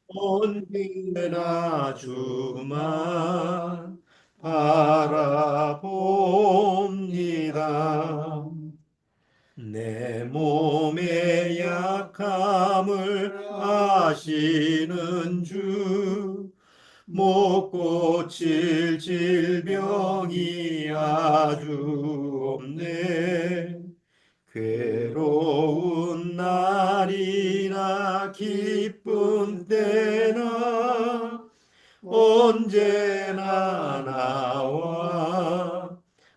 언제나 주만 바라봅니다. 내 몸의 약함을 아시는 주, 못 고칠 질병이 아주 없네. 괴로운 날이나 기쁜 때나 언제나 나와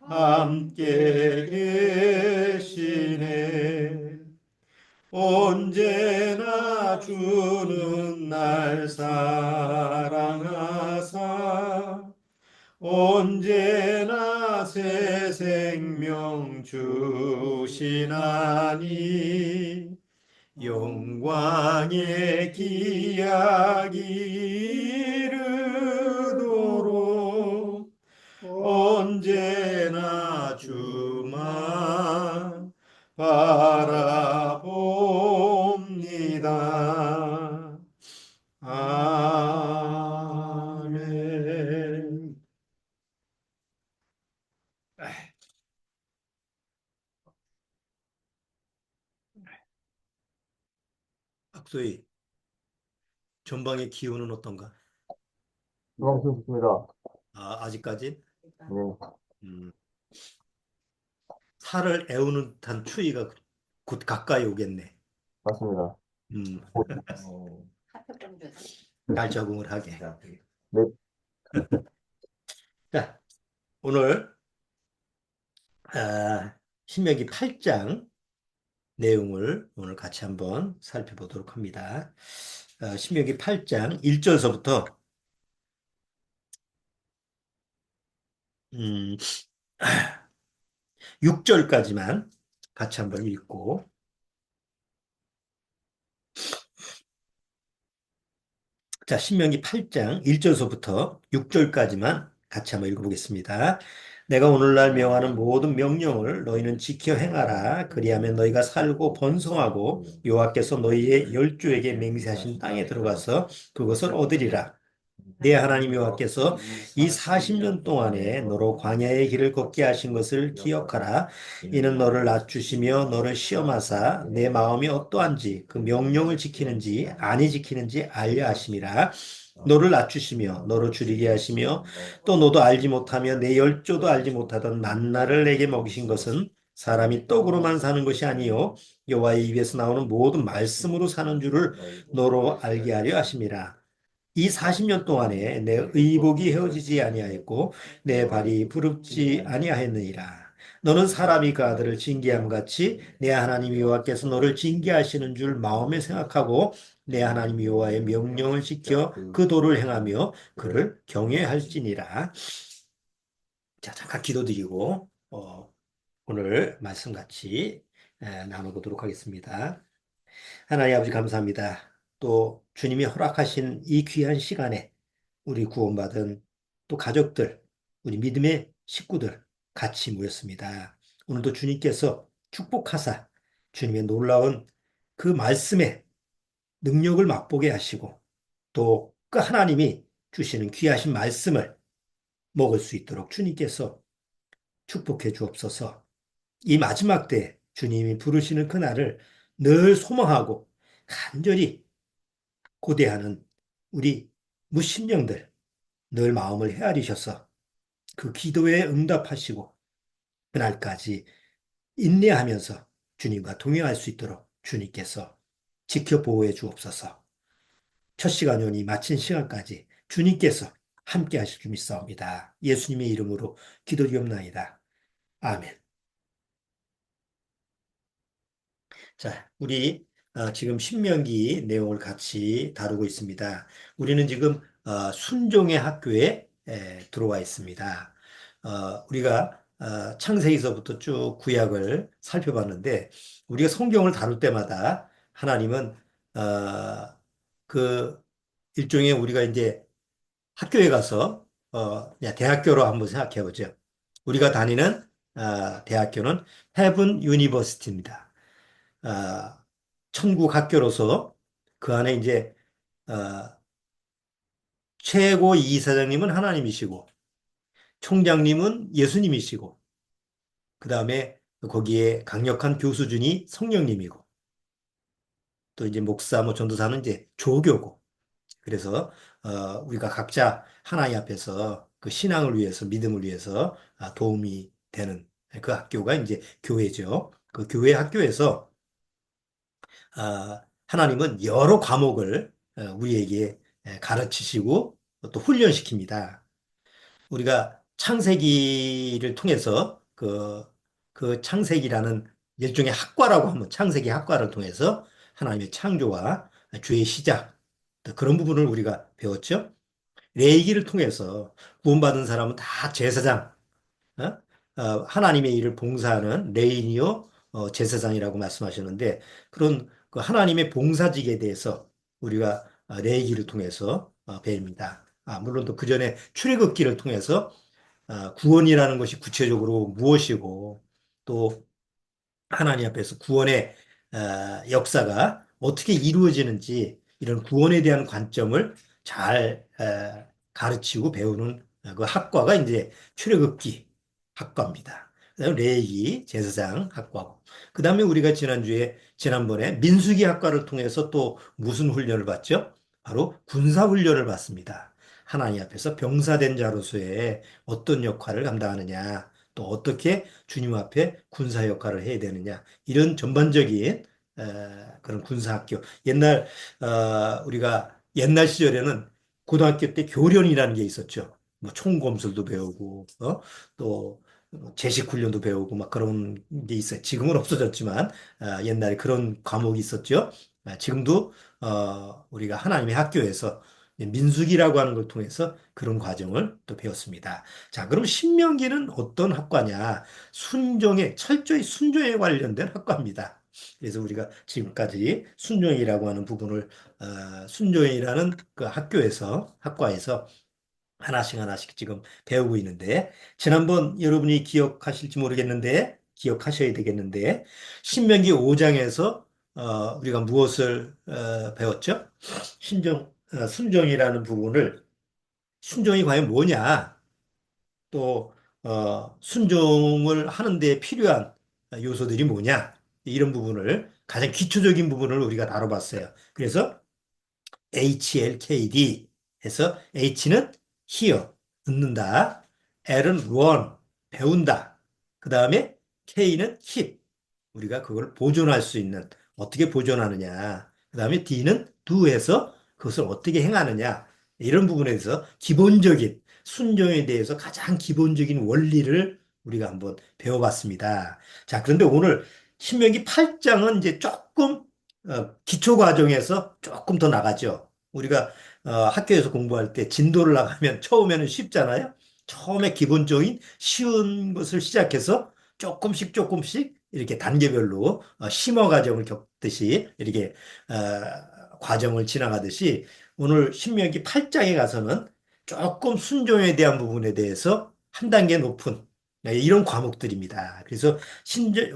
함께 계시네. 언제나 주는 날 사랑하사 언제나 새 생명 주시나니 영광의 기약이 이르도록 언제나 주만 바라봅니다. 아멘. 박소희, 전방의 기온은 어떤가? 좋습니다. 아직까지? 네, 음, 살을 애우는 듯한 추위가 곧 가까이 오겠네. 맞습니다. 음, 어, 잘 적응을 하게. 네, 자, 오늘 신명기 8장 내용을 오늘 같이 한번 살펴보도록 합니다. 신명기 8장 1절서부터 6절까지만 같이 한번 읽고 자, 신명기 8장 1절서부터 6절까지만 같이 한번 읽어보겠습니다. 내가 오늘날 명하는 모든 명령을 너희는 지켜 행하라. 그리하면 너희가 살고 번성하고 여호와께서 너희의 열조에게 맹세하신 땅에 들어가서 그것을 얻으리라. 내 하나님 여호와께서 이 40년 동안에 너로 광야의 길을 걷게 하신 것을 기억하라. 이는 너를 낮추시며 너를 시험하사 내 마음이 어떠한지 그 명령을 지키는지 아니 지키는지 알려 하심이라. 너를 낮추시며 너를 줄이게 하시며 또 너도 알지 못하며 내 열조도 알지 못하던 만나를 내게 먹이신 것은 사람이 떡으로만 사는 것이 아니요 여호와의 입에서 나오는 모든 말씀으로 사는 줄을 너로 알게 하려 하심이라. 이 40년 동안에 내 의복이 헤어지지 아니하였고 내 발이 부릅지 아니하였느니라. 너는 사람이 그 아들을 징계함 같이 내 하나님 여호와께서 너를 징계하시는 줄 마음에 생각하고 내 하나님 여호와의 명령을 지켜 그 도를 행하며 그를 경외할지니라. 자, 잠깐 기도드리고 오늘 말씀 같이 나눠보도록 하겠습니다. 하나님 아버지 감사합니다. 또 주님이 허락하신 이 귀한 시간에 우리 구원받은 또 가족들, 우리 믿음의 식구들 같이 모였습니다. 오늘도 주님께서 축복하사 주님의 놀라운 그 말씀의 능력을 맛보게 하시고 또 그 하나님이 주시는 귀하신 말씀을 먹을 수 있도록 주님께서 축복해 주옵소서. 이 마지막 때 주님이 부르시는 그날을 늘 소망하고 간절히 고대하는 우리 무신령들 늘 마음을 헤아리셔서 그 기도에 응답하시고 그날까지 인내하면서 주님과 동행할 수 있도록 주님께서 지켜보호해 주옵소서. 첫 시간이오니 마친 시간까지 주님께서 함께 하실 줄 믿사옵니다. 예수님의 이름으로 기도드리옵나이다. 아멘. 자, 우리 지금 신명기 내용을 같이 다루고 있습니다. 우리는 지금 순종의 학교에 들어와 있습니다. 우리가 창세기서부터 쭉 구약을 살펴봤는데 우리가 성경을 다룰 때마다 하나님은 그 일종의 우리가 이제 학교에 가서 그냥 대학교로 한번 생각해 보죠. 우리가 다니는 대학교는 헤븐 유니버시티입니다. 아, 천국 학교로서 그 안에 이제 최고 이사장님은 하나님이시고, 총장님은 예수님이시고, 그 다음에 거기에 강력한 교수준이 성령님이고, 또 이제 목사, 뭐 전도사는 이제 조교고, 그래서 우리가 각자 하나님 앞에서 그 신앙을 위해서, 믿음을 위해서 도움이 되는 그 학교가 이제 교회죠. 그 교회 학교에서 하나님은 여러 과목을 우리에게 가르치시고 또 훈련시킵니다. 우리가 창세기를 통해서 그 창세기라는 일종의 학과라고 하면 창세기 학과를 통해서 하나님의 창조와 죄의 시작, 또 그런 부분을 우리가 배웠죠. 레위기를 통해서 구원받은 사람은 다 제사장, 어? 하나님의 일을 봉사하는 레인이요 제사장이라고 말씀하셨는데 그런 그 하나님의 봉사직에 대해서 우리가 레위기를 통해서 배웁니다. 물론 또 그 전에 출애굽기를 통해서 구원이라는 것이 구체적으로 무엇이고 또 하나님 앞에서 구원의 역사가 어떻게 이루어지는지 이런 구원에 대한 관점을 잘 가르치고 배우는 그 학과가 이제 출애굽기 학과입니다. 그다음에 레위기 제사장 학과고. 그다음에 우리가 지난번에 민수기 학과를 통해서 또 무슨 훈련을 받죠? 바로 군사 훈련을 받습니다. 하나님 앞에서 병사된 자로서의 어떤 역할을 감당하느냐, 또 어떻게 주님 앞에 군사 역할을 해야 되느냐 이런 전반적인 그런 군사학교 옛날 우리가 옛날 시절에는 고등학교 때 교련이라는 게 있었죠. 뭐 총검술도 배우고 또 제식 훈련도 배우고 막 그런 게 있어요. 지금은 없어졌지만 옛날에 그런 과목이 있었죠. 지금도 우리가 하나님의 학교에서 민수기라고 하는 걸 통해서 그런 과정을 또 배웠습니다. 자, 그럼 신명기는 어떤 학과냐? 철저히 순종에 관련된 학과입니다. 그래서 우리가 지금까지 순종이라고 하는 부분을, 순종이라는 그 학과에서 하나씩 하나씩 지금 배우고 있는데, 지난번 여러분이 기억하실지 모르겠는데, 기억하셔야 되겠는데, 신명기 5장에서 우리가 무엇을 배웠죠? 순종이라는 부분을, 순종이 과연 뭐냐? 또 순종을 하는 데 필요한 요소들이 뭐냐? 이런 부분을 가장 기초적인 부분을 우리가 다뤄봤어요. 그래서 HLKD 해서 H는 hear, 듣는다. L은 learn, 배운다. 그 다음에 K는 keep, 우리가 그걸 보존할 수 있는, 어떻게 보존하느냐. 그 다음에 D는 do 해서 그것을 어떻게 행하느냐. 이런 부분에 대해서 기본적인, 순종에 대해서 가장 기본적인 원리를 우리가 한번 배워봤습니다. 자, 그런데 오늘 신명기 8장은 이제 조금 기초 과정에서 조금 더 나가죠. 우리가 학교에서 공부할 때 진도를 나가면 처음에는 쉽잖아요. 처음에 기본적인 쉬운 것을 시작해서 조금씩 조금씩 이렇게 단계별로 심화 과정을 겪듯이 이렇게 과정을 지나가듯이 오늘 신명기 8장에 가서는 조금 순종에 대한 부분에 대해서 한 단계 높은 이런 과목들입니다. 그래서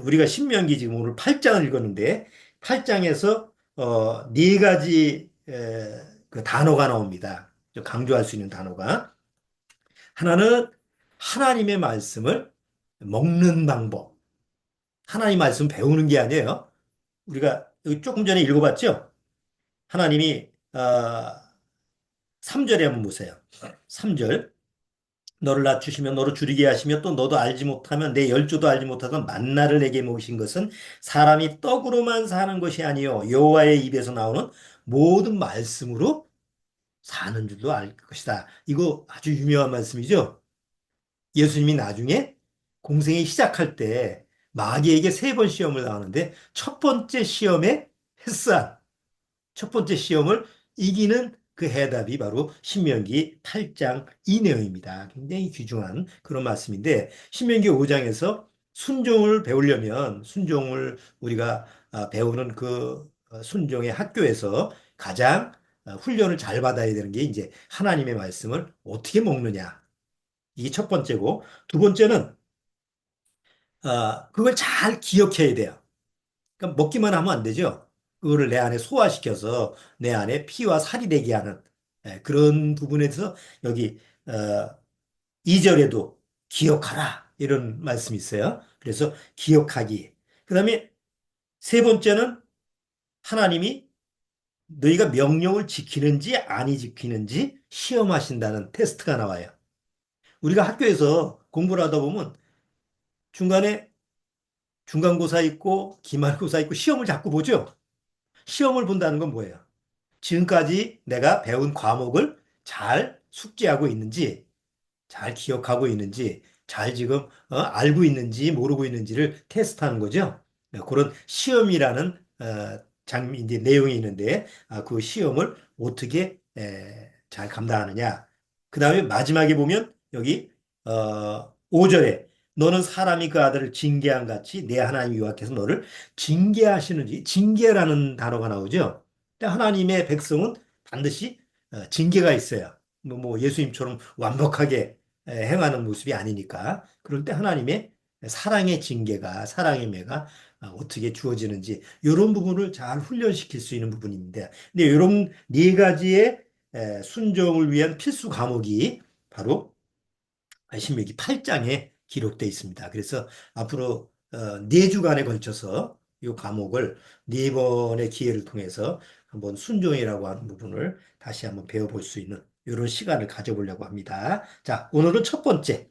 우리가 신명기 지금 오늘 8장을 읽었는데 8장에서 네 가지 그 단어가 나옵니다. 강조할 수 있는 단어가. 하나는 하나님의 말씀을 먹는 방법. 하나님 말씀 배우는 게 아니에요. 우리가 여기 조금 전에 읽어봤죠? 하나님이 3절에 한번 보세요. 3절. 너를 낮추시며 너를 줄이게 하시며 또 너도 알지 못하면 내 열조도 알지 못하던 만나를 내게 모으신 것은 사람이 떡으로만 사는 것이 아니요 여호와의 입에서 나오는 모든 말씀으로 사는 줄도 알 것이다. 이거 아주 유명한 말씀이죠. 예수님이 나중에 공생이 시작할 때 마귀에게 3번 시험을 당하는데 첫 번째 시험에 패스한 첫 번째 시험을 이기는 그 해답이 바로 신명기 8장 이 내용입니다. 굉장히 귀중한 그런 말씀인데 신명기 5장에서 순종을 배우려면 순종을 우리가 배우는 그 순종의 학교에서 가장 훈련을 잘 받아야 되는 게 이제 하나님의 말씀을 어떻게 먹느냐. 이게 첫 번째고 두 번째는 그걸 잘 기억해야 돼요. 그러니까 먹기만 하면 안 되죠. 그거를 내 안에 소화시켜서 내 안에 피와 살이 되게 하는 그런 부분에 서 여기 2절에도 기억하라 이런 말씀이 있어요. 그래서 기억하기. 그다음에 세 번째는 하나님이 너희가 명령을 지키는지 아니 지키는지 시험하신다는 테스트가 나와요. 우리가 학교에서 공부를 하다 보면 중간에 중간고사 있고 기말고사 있고 시험을 자꾸 보죠. 시험을 본다는 건 뭐예요? 지금까지 내가 배운 과목을 잘 숙지하고 있는지, 잘 기억하고 있는지, 잘 지금 알고 있는지 모르고 있는지를 테스트하는 거죠. 그런 시험이라는 이제 내용이 있는데 그 시험을 어떻게 잘 감당하느냐. 그 다음에 마지막에 보면 여기 5절에 너는 사람이 그 아들을 징계한 같이 내 하나님 여호와께서 너를 징계하시는지 징계라는 단어가 나오죠. 근데 하나님의 백성은 반드시 징계가 있어요. 뭐 예수님처럼 완벽하게 행하는 모습이 아니니까. 그럴 때 하나님의 사랑의 징계가, 사랑의 매가 어떻게 주어지는지 이런 부분을 잘 훈련시킬 수 있는 부분입니다. 근데 이런 네 가지의 순종을 위한 필수 과목이 바로 신명기 8장에 기록되어 있습니다. 그래서 앞으로 4주간에 걸쳐서 이 과목을 4번의 기회를 통해서 한번 순종이라고 하는 부분을 다시 한번 배워볼 수 있는 이런 시간을 가져보려고 합니다. 자, 오늘은 첫 번째,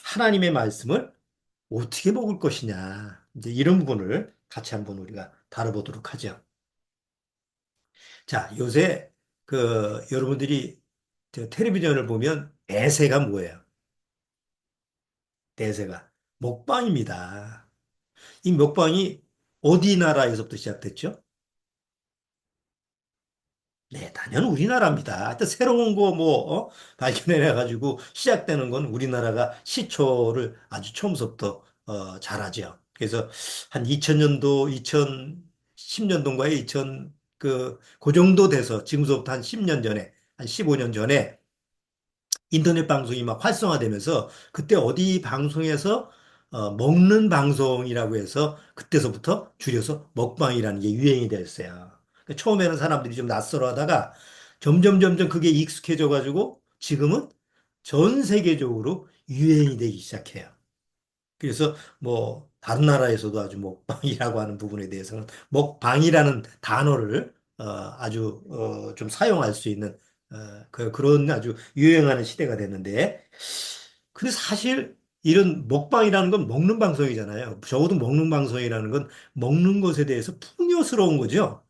하나님의 말씀을 어떻게 먹을 것이냐. 이제 이런 부분을 같이 한번 우리가 다뤄보도록 하죠. 자, 요새 여러분들이 저 텔레비전을 보면 대세가 뭐예요? 대세가 먹방입니다. 이 먹방이 어디 나라에서부터 시작됐죠? 네, 당연 우리나라입니다. 하여튼 새로운 거 발견해내가지고 시작되는 건 우리나라가 시초를 아주 처음부터 잘하죠. 그래서 한 2000년도, 2010년도인가에 2000, 그 정도 돼서 지금서부터 한 10년 전에, 한 15년 전에 인터넷 방송이 막 활성화되면서 그때 어디 방송에서 먹는 방송이라고 해서 그때서부터 줄여서 먹방이라는 게 유행이 됐어요. 그러니까 처음에는 사람들이 좀 낯설어 하다가 점점 그게 익숙해져 가지고 지금은 전 세계적으로 유행이 되기 시작해요. 그래서 뭐 다른 나라에서도 아주 먹방이라고 하는 부분에 대해서는 먹방이라는 단어를 아주 좀 사용할 수 있는 그런 아주 유행하는 시대가 됐는데 근데 사실 이런 먹방이라는 건 먹는 방송이잖아요. 적어도 먹는 방송이라는 건 먹는 것에 대해서 풍요스러운 거죠.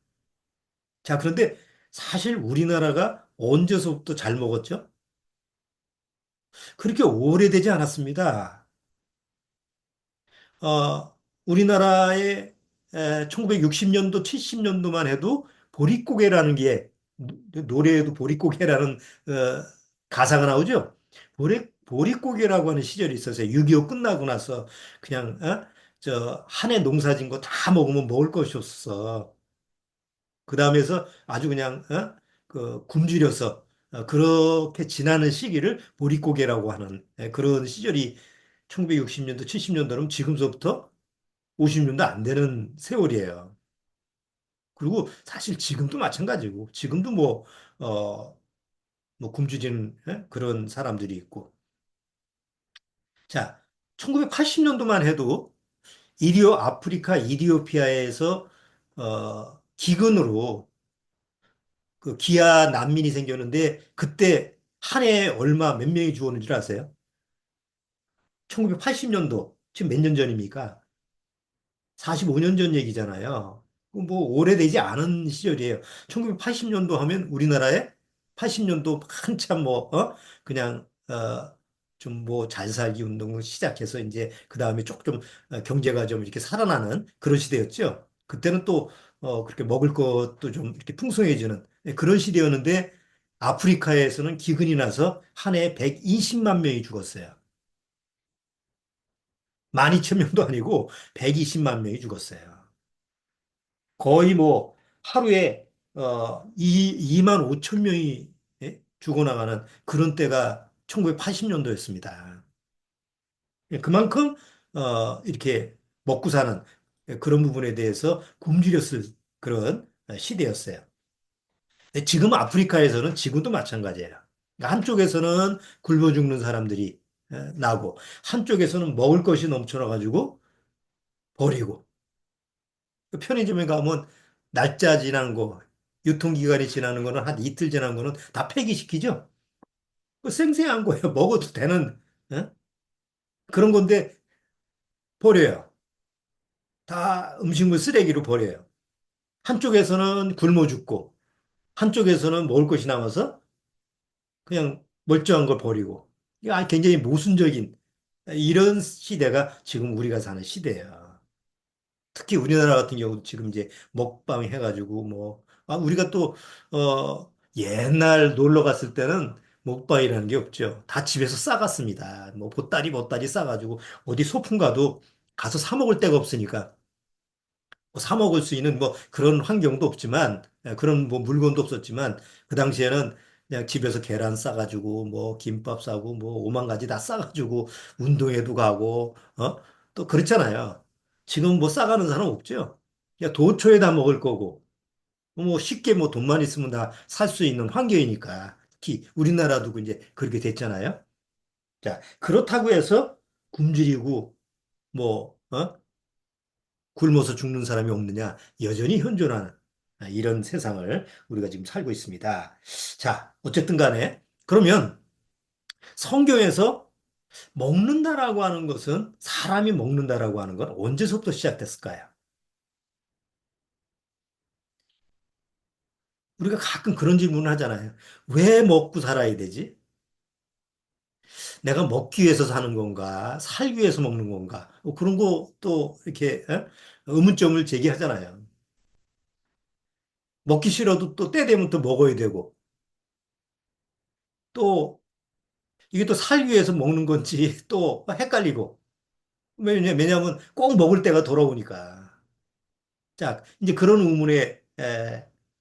자, 그런데 사실 우리나라가 언제서부터 잘 먹었죠? 그렇게 오래되지 않았습니다. 우리나라의 1960년도, 70년도만 해도 보릿고개라는 게 노래에도 보릿고개라는 가사가 나오죠. 보릿고개라고 하는 시절이 있었어요. 6.25 끝나고 나서 그냥 저 한 해 농사진 거 다 먹으면 먹을 것이 없어. 그 다음에서 아주 그냥 굶주려서 그렇게 지나는 시기를 보릿고개라고 하는 그런 시절이 1960년도, 70년도면 지금서부터 50년도 안 되는 세월이에요. 그리고 사실 지금도 마찬가지고, 지금도 굶주리는 그런 사람들이 있고. 자, 1980년도만 해도 아프리카 이디오피아에서 기근으로 그 기아 난민이 생겼는데 그때 한 해에 얼마 몇 명이 죽었는 줄 아세요? 1980년도, 지금 몇 년 전입니까? 45년 전 얘기잖아요. 뭐 오래되지 않은 시절이에요. 1980년도 하면 우리나라에 80년도 한참 그냥 좀 잘 살기 운동을 시작해서 이제 그 다음에 조금 경제가 좀 이렇게 살아나는 그런 시대였죠. 그때는 또 그렇게 먹을 것도 좀 이렇게 풍성해지는 그런 시대였는데 아프리카에서는 기근이 나서 한 해에 120만 명이 죽었어요. 12,000명도 아니고 120만 명이 죽었어요. 거의 하루에 2만 5천 명이 죽어나가는 그런 때가 1980년도였습니다. 그만큼 이렇게 먹고 사는 그런 부분에 대해서 굶주렸을 그런 시대였어요. 근데 지금 아프리카에서는 지금도 마찬가지예요. 그러니까 한쪽에서는 굶어 죽는 사람들이 나고 한쪽에서는 먹을 것이 넘쳐나가지고 버리고 그 편의점에 가면 날짜 지난 거, 유통기간이 지나는 거는 한 이틀 지난 거는 다 폐기시키죠. 그 생생한 거예요. 먹어도 되는 그런 건데 버려요. 다 음식물 쓰레기로 버려요. 한쪽에서는 굶어 죽고 한쪽에서는 먹을 것이 남아서 그냥 멀쩡한 걸 버리고 이게 굉장히 모순적인 이런 시대가 지금 우리가 사는 시대예요. 특히 우리나라 같은 경우도 지금 이제 먹방 해가지고 뭐 우리가 또 옛날 놀러 갔을 때는 먹방이라는 게 없죠. 다 집에서 싸갔습니다. 뭐 보따리 싸가지고 어디 소풍 가도 가서 사 먹을 데가 없으니까 뭐사 먹을 수 있는 뭐 그런 환경도 없지만 그런 뭐 물건도 없었지만 그 당시에는 그냥 집에서 계란 싸가지고 뭐 김밥 싸고 뭐 오만 가지 다 싸가지고 운동회도 가고 또 그렇잖아요. 지금 뭐 싸가는 사람 없죠. 그냥 도초에다 먹을 거고 뭐 쉽게 뭐 돈만 있으면 다 살 수 있는 환경이니까 특히 우리나라도 이제 그렇게 됐잖아요. 자, 그렇다고 해서 굶주리고 뭐 굶어서 죽는 사람이 없느냐? 여전히 현존하는 이런 세상을 우리가 지금 살고 있습니다. 자, 어쨌든 간에 그러면 성경에서 먹는다라고 하는 것은 사람이 먹는다라고 하는 건 언제서부터 시작됐을까요? 우리가 가끔 그런 질문을 하잖아요. 왜 먹고 살아야 되지? 내가 먹기 위해서 사는 건가? 살기 위해서 먹는 건가? 뭐 그런 거 또 이렇게 의문점을 제기하잖아요. 먹기 싫어도 또 때 되면 또 먹어야 되고 또 이게 또 살기 위해서 먹는 건지 또 헷갈리고. 왜냐면 꼭 먹을 때가 돌아오니까. 자, 이제 그런 의문에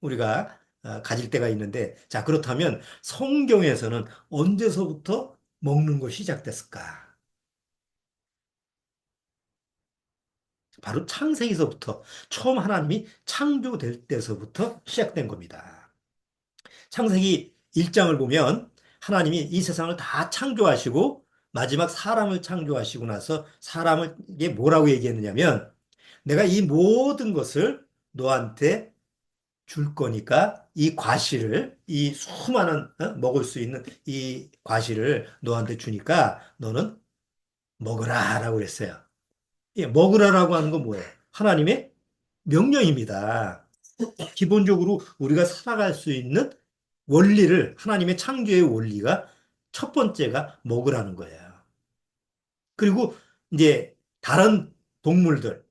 우리가 가질 때가 있는데, 자, 그렇다면 성경에서는 언제서부터 먹는 것이 시작됐을까? 바로 창세기서부터 처음 하나님이 창조될 때서부터 시작된 겁니다. 창세기 1장을 보면 하나님이 이 세상을 다 창조하시고 마지막 사람을 창조하시고 나서 사람에게 뭐라고 얘기했느냐면 내가 이 모든 것을 너한테 줄 거니까 이 과실을 이 수많은 먹을 수 있는 이 과실을 너한테 주니까 너는 먹으라라고 그랬어요. 예, 먹으라라고 하는 건 뭐예요? 하나님의 명령입니다. 기본적으로 우리가 살아갈 수 있는 원리를 하나님의 창조의 원리가 첫 번째가 먹으라는 거예요. 그리고 이제 동물들,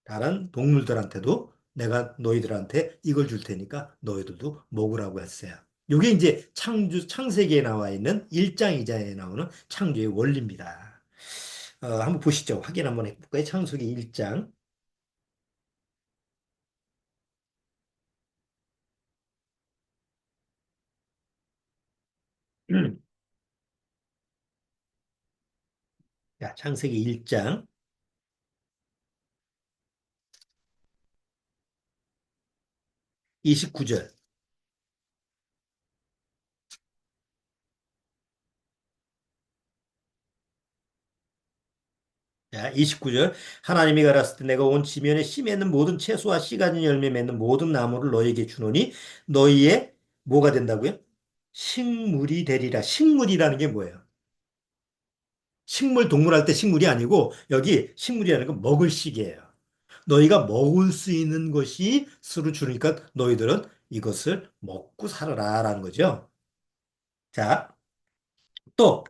다른 동물들한테도 내가 너희들한테 이걸 줄 테니까 너희들도 먹으라고 했어요. 이게 이제 창세기에 나와 있는 1장, 2장에 나오는 창조의 원리입니다. 한번 보시죠. 확인 한번 해볼까요? 창세기 1장. 자, 창세기 1장 29절. 자, 29절. 하나님이 가라사대 때 내가 온 지면에 씨 맺는 모든 채소와 씨 가진 열매 맺는 모든 나무를 너희에게 주노니 너희의 뭐가 된다고요? 식물이 되리라. 식물이라는 게 뭐예요? 식물, 동물 할 때 식물이 아니고 여기 식물이라는 건 먹을 식이에요. 너희가 먹을 수 있는 것이 서로 주니까 너희들은 이것을 먹고 살아라라는 거죠. 자, 또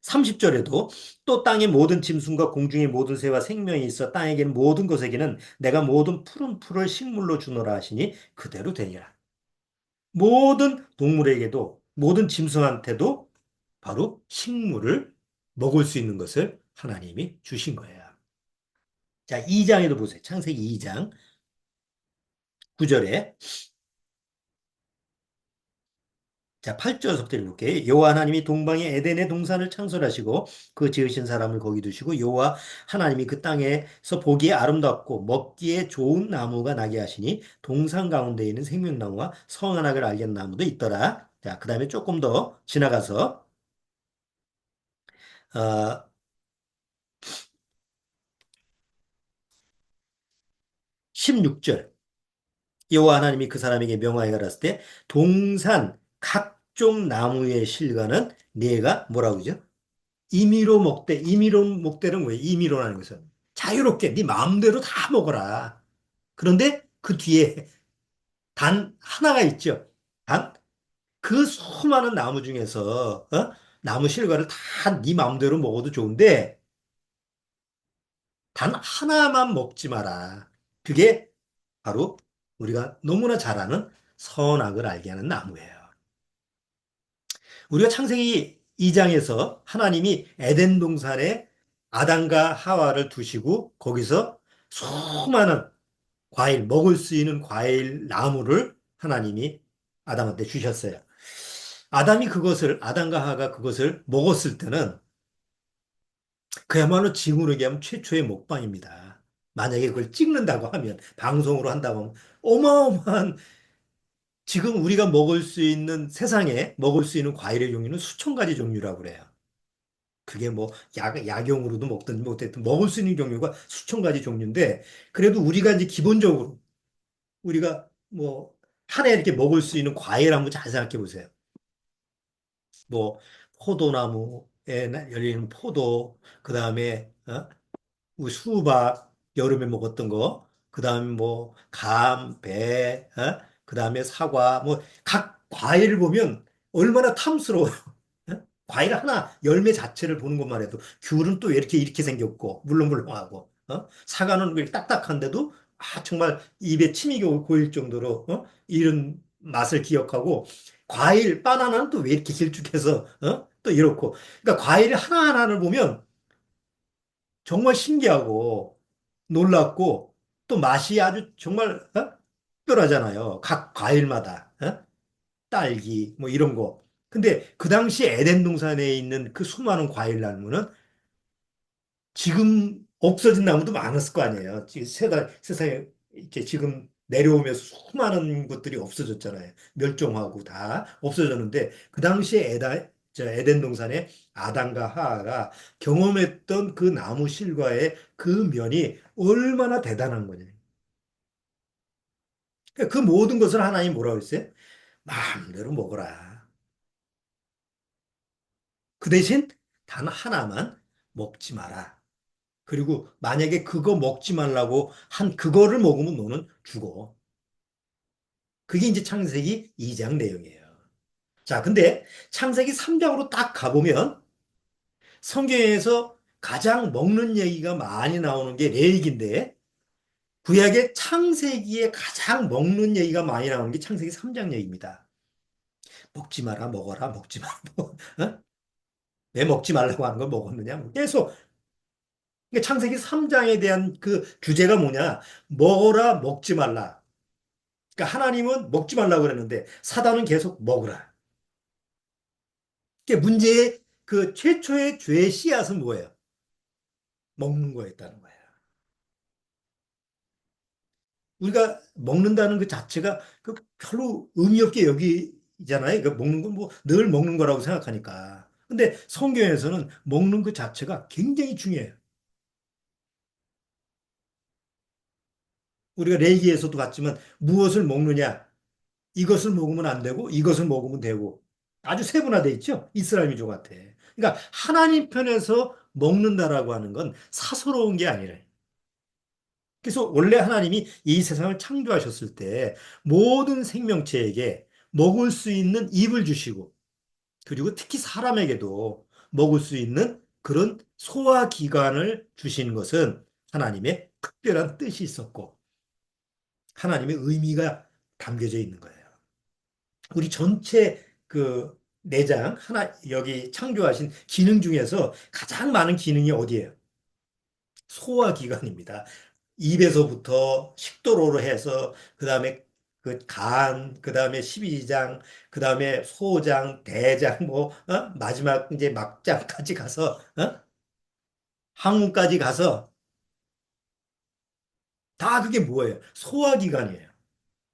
30절에도 또 땅의 모든 짐승과 공중의 모든 새와 생명이 있어 땅에게는 모든 것에게는 내가 모든 푸른 풀을 식물로 주노라 하시니 그대로 되니라. 모든 동물에게도 모든 짐승한테도 바로 식물을 먹을 수 있는 것을 하나님이 주신 거예요. 자, 2장에도 보세요. 창세기 2장 9절에 자, 8절부터 읽을게요. 여호와 하나님이 동방의 에덴의 동산을 창설하시고 그 지으신 사람을 거기 두시고 여호와 하나님이 그 땅에서 보기에 아름답고 먹기에 좋은 나무가 나게 하시니 동산 가운데 있는 생명나무와 선악을 알겠는 나무도 있더라. 자, 그다음에 조금 더 지나가서 어, 16절. 여호와 하나님이 그 사람에게 명하여 가라사대 때 동산 각종 나무의 실과는 네가 뭐라고 그러죠? 임의로 먹되, 임의로 먹되는 거예요. 임의로라는 것은. 자유롭게 네 마음대로 다 먹어라. 그런데 그 뒤에 단 하나가 있죠. 단 그 수많은 나무 중에서 나무 실과를 다 네 마음대로 먹어도 좋은데 단 하나만 먹지 마라. 그게 바로 우리가 너무나 잘 아는 선악을 알게 하는 나무예요. 우리가 창세기 2장에서 하나님이 에덴 동산에 아담과 하와를 두시고 거기서 수많은 과일, 먹을 수 있는 과일 나무를 하나님이 아담한테 주셨어요. 아담과 하와가 그것을 먹었을 때는 그야말로 지금으로 얘기하면 최초의 먹방입니다. 만약에 그걸 찍는다고 하면, 방송으로 한다고 하면 어마어마한 지금 우리가 먹을 수 있는 세상에 먹을 수 있는 과일의 종류는 수천 가지 종류라고 그래요. 그게 뭐 약용으로도 먹든 못했든 먹을 수 있는 종류가 수천 가지 종류인데 그래도 우리가 이제 기본적으로 우리가 뭐 한 해 이렇게 먹을 수 있는 과일 한번 잘 생각해 보세요. 뭐 포도나무에 열리는 포도, 그다음에 수박 여름에 먹었던 거, 그다음에 뭐 감, 배, 그다음에 사과 뭐 각 과일을 보면 얼마나 탐스러워요. 예? 과일 하나 열매 자체를 보는 것만 해도 귤은 또 왜 이렇게 생겼고 물렁물렁하고 사과는 왜 딱딱한데도 정말 입에 침이 고일 정도로 이런 맛을 기억하고 과일 바나나는 또 왜 이렇게 길쭉해서 또 이렇고 그러니까 과일 하나하나를 보면 정말 신기하고 놀랍고 또 맛이 아주 정말 특별하잖아요. 각 과일마다 딸기 뭐 이런 거. 근데 그 당시 에덴 동산에 있는 그 수많은 과일 나무는 지금 없어진 나무도 많았을 거 아니에요. 지금 세상에 이렇게 지금 내려오면서 수많은 것들이 없어졌잖아요. 멸종하고 다 없어졌는데 그 당시에 에덴 동산에 아담과 하와가 경험했던 그 나무 실과의 그 면이 얼마나 대단한 거냐. 그러니까 그 모든 것을 하나님 뭐라고 했어요? 마음대로 먹어라. 그 대신 단 하나만 먹지 마라. 그리고 만약에 그거 먹지 말라고 한 그거를 먹으면 너는 죽어. 그게 이제 창세기 2장 내용이에요. 자, 근데 창세기 3장으로 딱 가보면 성경에서 가장 먹는 얘기가 많이 나오는 게 레위기인데 구약의 창세기에 가장 먹는 얘기가 많이 나오는 게 창세기 3장 얘기입니다. 먹지 마라, 먹어라, 먹지 마라. 왜 먹지 말라고 하는 걸 먹었느냐? 뭐 계속 그러니까 창세기 3장에 대한 그 주제가 뭐냐? 먹어라, 먹지 말라. 그러니까 하나님은 먹지 말라고 그랬는데 사단은 계속 먹으라. 그러니까 문제의 그 최초의 죄의 씨앗은 뭐예요? 먹는 거였다는 거예요. 우리가 먹는다는 그 자체가 그 별로 의미 없게 여기잖아요. 그 먹는 건 뭐 늘 먹는 거라고 생각하니까. 근데 성경에서는 먹는 그 자체가 굉장히 중요해요. 우리가 레위기에서도 봤지만 무엇을 먹느냐? 이것을 먹으면 안 되고 이것을 먹으면 되고 아주 세분화돼 있죠. 이스라엘 민족한테. 그러니까 하나님 편에서 먹는다라고 하는 건 사소로운 게 아니래. 그래서 원래 하나님이 이 세상을 창조하셨을 때 모든 생명체에게 먹을 수 있는 입을 주시고 그리고 특히 사람에게도 먹을 수 있는 그런 소화기관을 주신 것은 하나님의 특별한 뜻이 있었고 하나님의 의미가 담겨져 있는 거예요. 우리 전체 그 내장 하나 여기 창조하신 기능 중에서 가장 많은 기능이 어디예요? 소화기관입니다. 입에서부터 식도로로 해서 그다음에 그 간, 그 다음에 12장, 그 다음에 소장, 대장, 뭐, 마지막 이제 막장까지 가서, 항문까지 가서 다 그게 뭐예요? 소화기관이에요.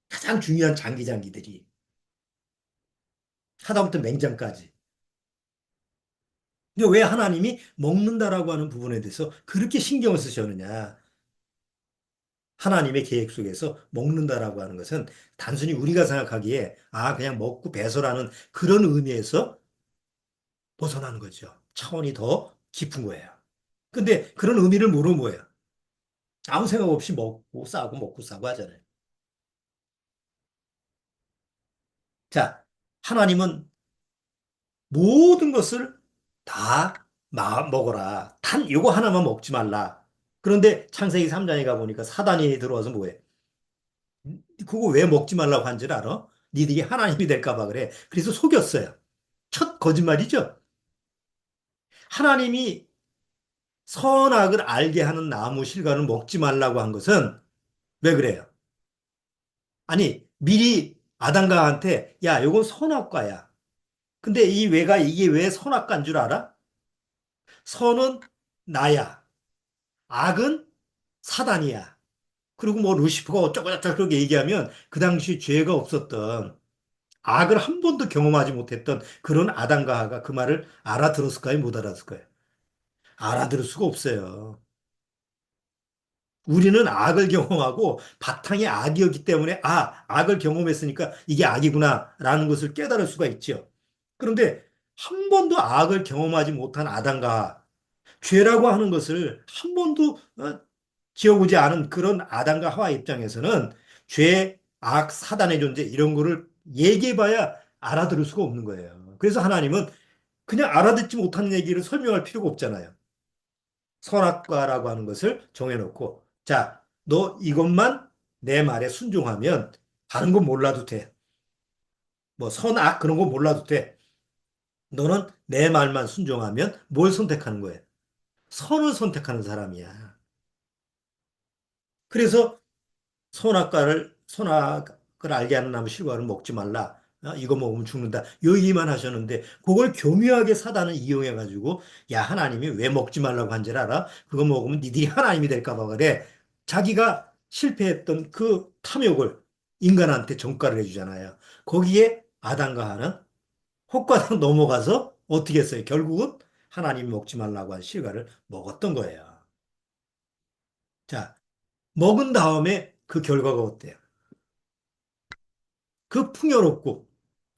가장 중요한 장기들이. 하다못해 맹장까지. 근데 왜 하나님이 먹는다라고 하는 부분에 대해서 그렇게 신경을 쓰셨느냐? 하나님의 계획 속에서 먹는다라고 하는 것은 단순히 우리가 생각하기에 그냥 먹고 배설하는 그런 의미에서 벗어나는 거죠. 차원이 더 깊은 거예요. 근데 그런 의미를 모르면 뭐예요? 아무 생각 없이 먹고 싸고 먹고 싸고 하잖아요. 자, 하나님은 모든 것을 다 먹어라. 단 요거 하나만 먹지 말라. 그런데 창세기 3장에 가보니까 사단이 들어와서 뭐해? 그거 왜 먹지 말라고 한 줄 알아? 니들이 하나님이 될까 봐 그래. 그래서 속였어요. 첫 거짓말이죠. 하나님이 선악을 알게 하는 나무 실과를 먹지 말라고 한 것은 왜 그래요? 아니, 미리 아담과한테 야, 요건 선악과야. 근데 이게 왜 선악과인 줄 알아? 선은 나야. 악은 사단이야. 그리고 뭐 루시퍼가 어쩌고저쩌고 그렇게 얘기하면 그 당시 죄가 없었던 악을 한 번도 경험하지 못했던 그런 아담과 하가 그 말을 알아들었을까요? 못 알아들었을까요? 알아들을 수가 없어요. 우리는 악을 경험하고 바탕이 악이었기 때문에 악을 경험했으니까 이게 악이구나라는 것을 깨달을 수가 있죠. 그런데 한 번도 악을 경험하지 못한 아담과 죄라고 하는 것을 한 번도 지어보지 않은 그런 아담과 하와 입장에서는 죄, 악, 사단의 존재 이런 거를 얘기해봐야 알아들을 수가 없는 거예요. 그래서 하나님은 그냥 알아듣지 못하는 얘기를 설명할 필요가 없잖아요. 선악과라고 하는 것을 정해놓고 자, 너 이것만 내 말에 순종하면 다른 건 몰라도 돼. 뭐 선악 그런 거 몰라도 돼. 너는 내 말만 순종하면 뭘 선택하는 거예요? 선을 선택하는 사람이야. 그래서 선악을 알게 하는 나무 실과를 먹지 말라. 이거 먹으면 죽는다. 요 얘기만 하셨는데 그걸 교묘하게 사단을 이용해 가지고 야 하나님이 왜 먹지 말라고 한 줄 알아? 그거 먹으면 니들이 하나님이 될까 봐 그래. 자기가 실패했던 그 탐욕을 인간한테 전가를 해주잖아요. 거기에 아담과 하는 혹과당 넘어가서 어떻게 했어요? 결국은 하나님이 먹지 말라고 한 실과를 먹었던 거예요. 자, 먹은 다음에 그 결과가 어때요? 그 풍요롭고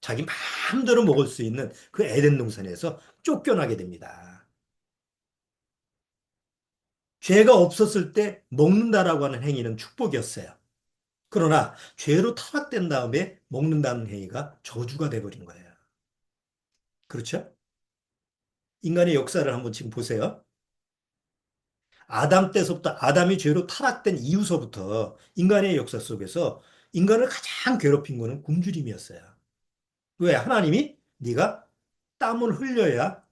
자기 마음대로 먹을 수 있는 그 에덴 동산에서 쫓겨나게 됩니다. 죄가 없었을 때 먹는다라고 하는 행위는 축복이었어요. 그러나 죄로 타락된 다음에 먹는다는 행위가 저주가 돼버린 거예요. 그렇죠? 인간의 역사를 한번 지금 보세요. 아담 때서부터 아담이 죄로 타락된 이후서부터 인간의 역사 속에서 인간을 가장 괴롭힌 거는 굶주림이었어요. 왜? 하나님이 네가 땀을 흘려야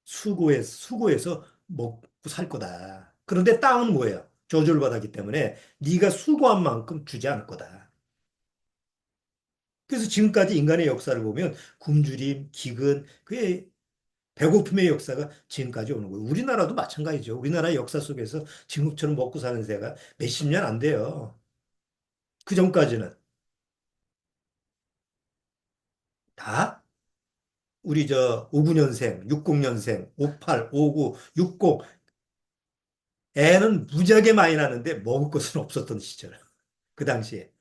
수고해서 먹고 살 거다. 그런데 땅은 뭐예요? 저주를 받았기 때문에 네가 수고한 만큼 주지 않을 거다. 그래서 지금까지 인간의 역사를 보면 굶주림, 기근, 그게 배고픔의 역사가 지금까지 오는 거예요. 우리나라도 마찬가지죠. 우리나라 역사 속에서 지금처럼 먹고 사는 새가 몇십 년 안 돼요. 그 전까지는 다 우리 59년생, 60년생, 58, 59, 60 애는 무지하게 많이 나는데 먹을 것은 없었던 시절. 그 당시에.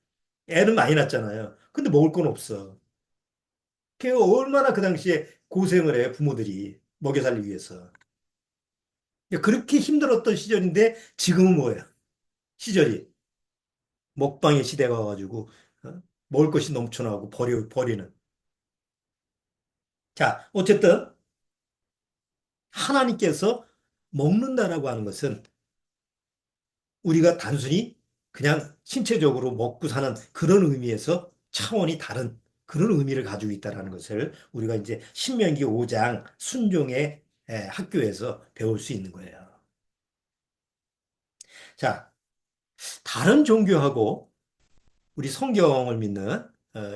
애는 많이 낳잖아요. 근데 먹을 건 없어. 걔 얼마나 그 당시에 고생을 해, 부모들이. 먹여 살리기 위해서. 그렇게 힘들었던 시절인데 지금은 뭐예요? 시절이. 먹방의 시대가 와가지고 먹을 것이 넘쳐나고 버리는. 자, 어쨌든 하나님께서 먹는다라고 하는 것은 우리가 단순히 그냥 신체적으로 먹고 사는 그런 의미에서 차원이 다른 그런 의미를 가지고 있다는 것을 우리가 이제 신명기 5장 순종의 학교에서 배울 수 있는 거예요. 자, 다른 종교하고 우리 성경을 믿는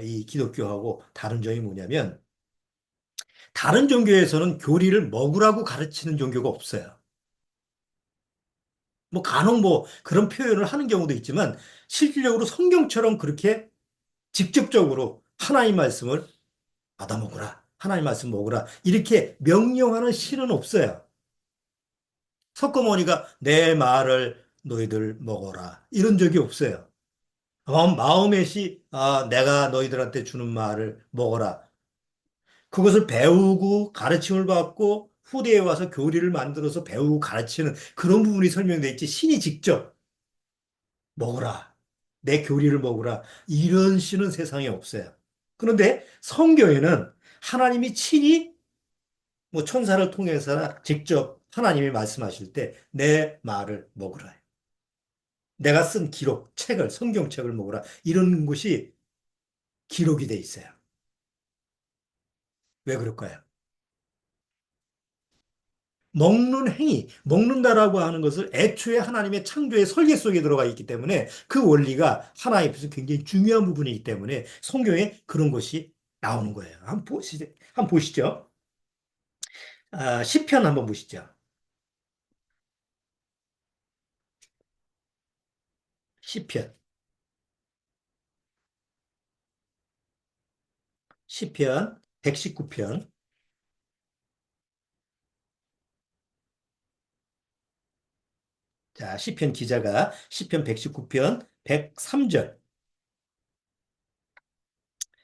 이 기독교하고 다른 점이 뭐냐면 다른 종교에서는 교리를 먹으라고 가르치는 종교가 없어요. 뭐 간혹 뭐 그런 표현을 하는 경우도 있지만 실질적으로 성경처럼 그렇게 직접적으로 하나님 말씀을 받아 먹으라. 하나님 말씀 먹으라. 이렇게 명령하는 시는 없어요. 석고모니가 내 말을 너희들 먹어라. 이런 적이 없어요. 마음의 시, 내가 너희들한테 주는 말을 먹어라. 그것을 배우고 가르침을 받고 후대에 와서 교리를 만들어서 배우고 가르치는 그런 부분이 설명되어 있지. 신이 직접 먹으라. 내 교리를 먹으라. 이런 시는 세상에 없어요. 그런데 성경에는 하나님이 친히 뭐 천사를 통해서나 직접 하나님이 말씀하실 때 내 말을 먹으라. 내가 쓴 기록, 책을, 성경책을 먹으라. 이런 것이 기록이 돼 있어요. 왜 그럴까요? 먹는 행위, 먹는다라고 하는 것을 애초에 하나님의 창조의 설계 속에 들어가 있기 때문에 그 원리가 하나의 입에서 굉장히 중요한 부분이기 때문에 성경에 그런 것이 나오는 거예요. 한번 보시죠. 시편 한번 보시죠. 시편. 시편 119편. 자, 시편 기자가 시편 119편 103절.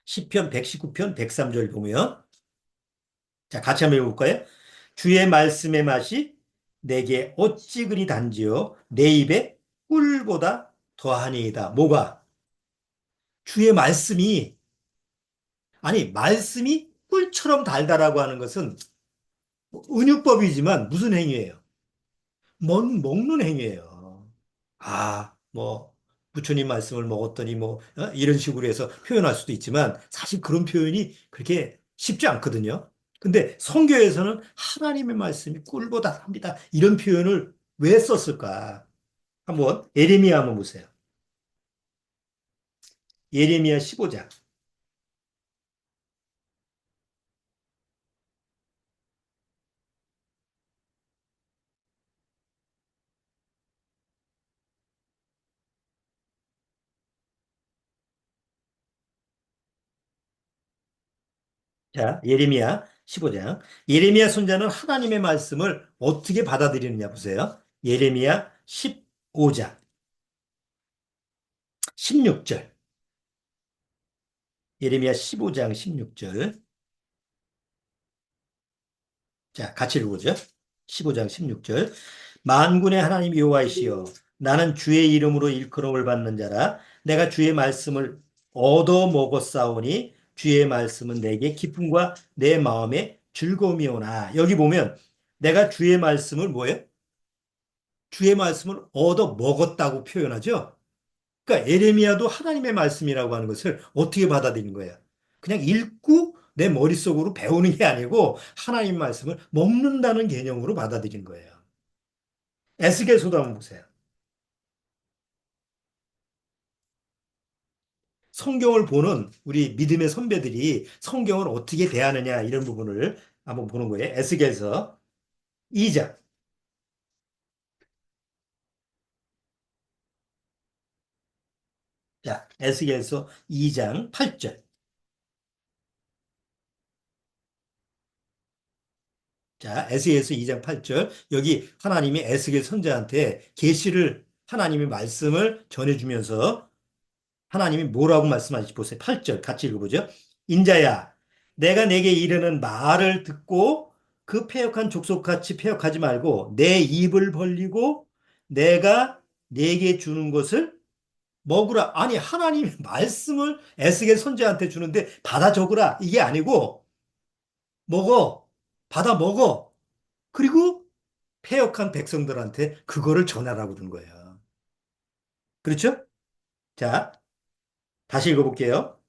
시편 119편 103절 보면 자, 같이 한번 읽어볼까요? 주의 말씀의 맛이 내게 어찌 그리 단지요 내 입에 꿀보다 더하니이다. 뭐가? 주의 말씀이 아니 말씀이 꿀처럼 달다라고 하는 것은 은유법이지만 무슨 행위예요? 먹는 행위예요. 뭐 부처님 말씀을 먹었더니 뭐 이런 식으로 해서 표현할 수도 있지만 사실 그런 표현이 그렇게 쉽지 않거든요. 근데 성경에서는 하나님의 말씀이 꿀보다 합니다. 이런 표현을 왜 썼을까? 한번 예레미야 한번 보세요. 예레미야 15장. 자, 예레미야 15장. 예레미야 선자는 하나님의 말씀을 어떻게 받아들이느냐 보세요. 예레미야 15장 16절. 예레미야 15장 16절. 자, 같이 읽어보죠. 15장 16절. 만군의 하나님 여호와이시여 나는 주의 이름으로 일컬음을 받는 자라 내가 주의 말씀을 얻어 먹었사오니 주의 말씀은 내게 기쁨과 내 마음에 즐거움이오나. 여기 보면 내가 주의 말씀을 뭐예요? 주의 말씀을 얻어 먹었다고 표현하죠. 그러니까 에레미야도 하나님의 말씀이라고 하는 것을 어떻게 받아들인 거예요? 그냥 읽고 내 머릿속으로 배우는 게 아니고 하나님 말씀을 먹는다는 개념으로 받아들인 거예요. 에스겔서도 한번 보세요. 성경을 보는 우리 믿음의 선배들이 성경을 어떻게 대하느냐 이런 부분을 한번 보는 거예요. 에스겔서 2장. 자, 에스겔서 2장 8절. 자, 에스겔서 2장 8절. 여기 하나님이 에스겔 선자한테 계시를 하나님의 말씀을 전해주면서 하나님이 뭐라고 말씀하실지 보세요. 8절 같이 읽어보죠. 인자야, 내가 내게 이르는 말을 듣고 그 패역한 족속같이 패역하지 말고 내 입을 벌리고 내가 내게 주는 것을 먹으라. 아니, 하나님의 말씀을 에스겔 선자한테 주는데 받아 적으라. 이게 아니고 먹어. 받아 먹어. 그리고 패역한 백성들한테 그거를 전하라고 그러는 거예요. 그렇죠? 자, 다시 읽어볼게요.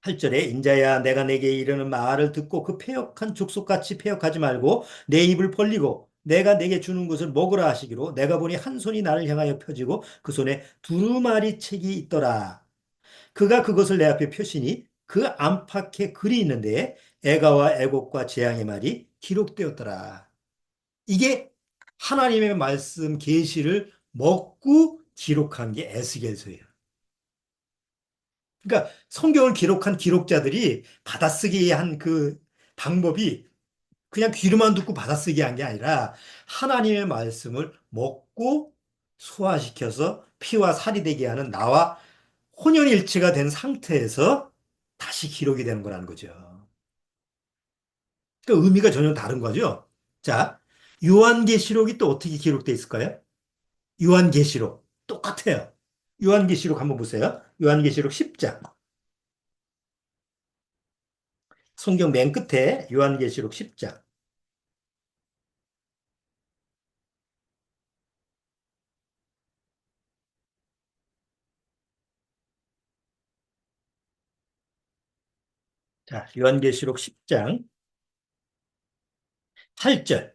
8절에 인자야 내가 내게 이르는 말을 듣고 그 패역한 족속같이 패역하지 말고 내 입을 벌리고 내가 내게 주는 것을 먹으라 하시기로 내가 보니 한 손이 나를 향하여 펴지고 그 손에 두루마리 책이 있더라. 그가 그것을 내 앞에 펴시니 그 안팎에 글이 있는데 애가와 애곡과 재앙의 말이 기록되었더라. 이게 하나님의 말씀 계시를 먹고 기록한 게 에스겔서예요. 그러니까 성경을 기록한 기록자들이 받아쓰기 한 그 방법이 그냥 귀로만 듣고 받아쓰기 한 게 아니라 하나님의 말씀을 먹고 소화시켜서 피와 살이 되게 하는 나와 혼연일치가 된 상태에서 다시 기록이 되는 거라는 거죠. 그러니까 의미가 전혀 다른 거죠. 자, 요한계시록이 또 어떻게 기록돼 있을까요? 요한계시록 똑같아요. 요한계시록 한번 보세요. 요한계시록 10장. 성경 맨 끝에 요한계시록 10장. 자, 요한계시록 10장 8절.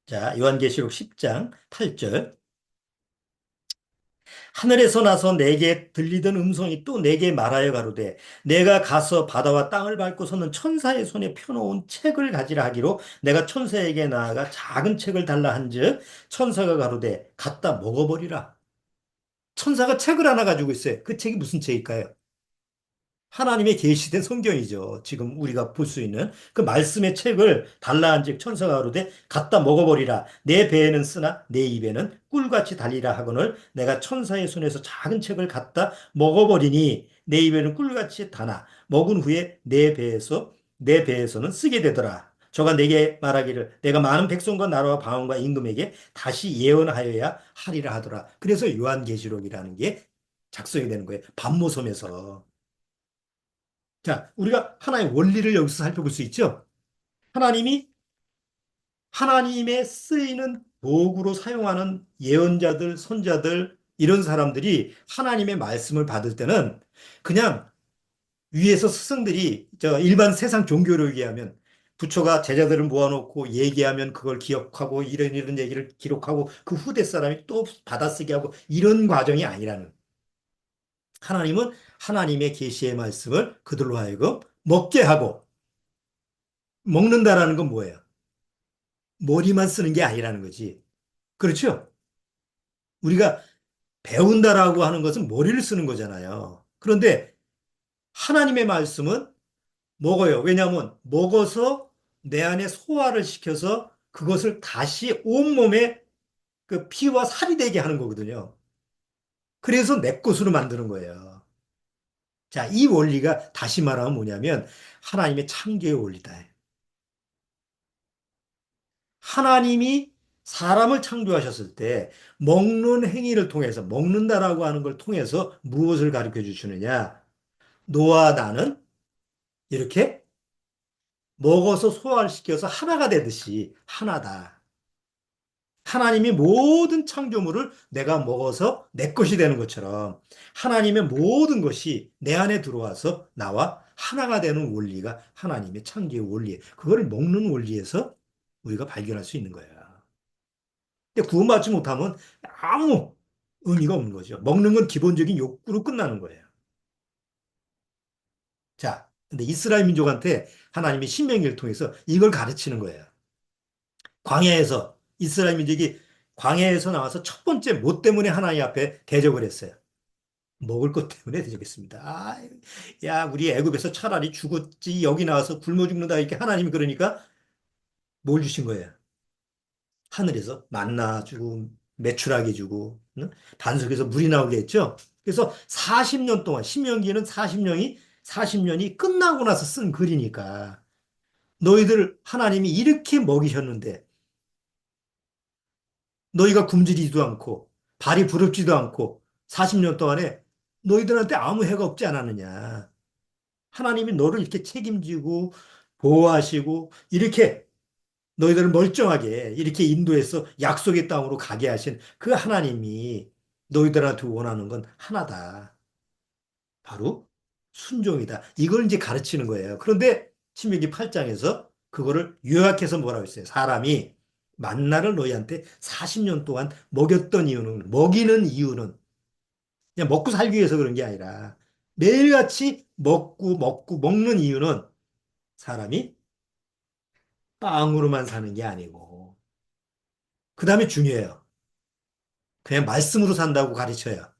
자, 요한계시록 10장 8절. 하늘에서 나서 내게 들리던 음성이 또 내게 말하여 가로되 내가 가서 바다와 땅을 밟고 서는 천사의 손에 펴놓은 책을 가지라 하기로 내가 천사에게 나아가 작은 책을 달라 한즉 천사가 가로되 갖다 먹어버리라. 천사가 책을 하나 가지고 있어요. 그 책이 무슨 책일까요? 하나님의 계시된 성경이죠. 지금 우리가 볼 수 있는 그 말씀의 책을 달라 한즉 천사가 가로되 갖다 먹어버리라. 내 배에는 쓰나 내 입에는 꿀같이 달리라 하거늘 내가 천사의 손에서 작은 책을 갖다 먹어버리니 내 입에는 꿀같이 다나 먹은 후에 내 배에서는 쓰게 되더라. 저가 내게 말하기를 내가 많은 백성과 나라와 방언과 임금에게 다시 예언하여야 하리라 하더라. 그래서 요한계시록이라는 게 작성이 되는 거예요. 반모섬에서. 자, 우리가 하나의 원리를 여기서 살펴볼 수 있죠? 하나님이 하나님의 쓰이는 도구로 사용하는 예언자들, 선자들, 이런 사람들이 하나님의 말씀을 받을 때는 그냥 위에서 스승들이 저 일반 세상 종교로 얘기하면 부처가 제자들을 모아놓고 얘기하면 그걸 기억하고 이런 얘기를 기록하고 그 후대 사람이 또 받아쓰게 하고 이런 과정이 아니라는 하나님은 하나님의 계시의 말씀을 그들로 하여금 먹게 하고 먹는다라는 건 뭐예요? 머리만 쓰는 게 아니라는 거지. 그렇죠? 우리가 배운다라고 하는 것은 머리를 쓰는 거잖아요. 그런데 하나님의 말씀은 먹어요. 왜냐하면 먹어서 내 안에 소화를 시켜서 그것을 다시 온몸에 그 피와 살이 되게 하는 거거든요. 그래서 내 것으로 만드는 거예요. 자, 이 원리가 다시 말하면 뭐냐면 하나님의 창조의 원리다. 하나님이 사람을 창조하셨을 때 먹는 행위를 통해서 먹는다라고 하는 걸 통해서 무엇을 가르쳐 주시느냐? 너와 나는 이렇게 먹어서 소화를 시켜서 하나가 되듯이 하나다. 하나님이 모든 창조물을 내가 먹어서 내 것이 되는 것처럼 하나님의 모든 것이 내 안에 들어와서 나와 하나가 되는 원리가 하나님의 창조의 원리예요. 그걸 먹는 원리에서 우리가 발견할 수 있는 거예요. 근데 구원받지 못하면 아무 의미가 없는 거죠. 먹는 건 기본적인 욕구로 끝나는 거예요. 자, 근데 이스라엘 민족한테 하나님이 신명기를 통해서 이걸 가르치는 거예요. 광야에서 이스라엘 민족이 광야에서 나와서 첫 번째 뭐 때문에 하나님 앞에 대적을 했어요. 먹을 것 때문에 대적했습니다. 아, 야, 우리 애굽에서 차라리 죽었지 여기 나와서 굶어 죽는다 이렇게 하나님이 그러니까 뭘 주신 거예요? 하늘에서 만나 주고 메추라기 주고 응? 반석에서 물이 나오게 했죠. 그래서 40년 동안 신명기는 40년이 끝나고 나서 쓴 글이니까 너희들 하나님이 이렇게 먹이셨는데 너희가 굶주리지도 않고 발이 부럽지도 않고 40년 동안에 너희들한테 아무 해가 없지 않았느냐. 하나님이 너를 이렇게 책임지고 보호하시고 이렇게 너희들을 멀쩡하게 이렇게 인도해서 약속의 땅으로 가게 하신 그 하나님이 너희들한테 원하는 건 하나다. 바로 순종이다. 이걸 이제 가르치는 거예요. 그런데 신명기 8장에서 그거를 요약해서 뭐라고 했어요? 사람이 만나를 너희한테 40년 동안 먹였던 이유는, 먹이는 이유는 그냥 먹고 살기 위해서 그런 게 아니라 매일같이 먹는 이유는 사람이 빵으로만 사는 게 아니고, 그 다음에 중요해요. 그냥 말씀으로 산다고 가르쳐요.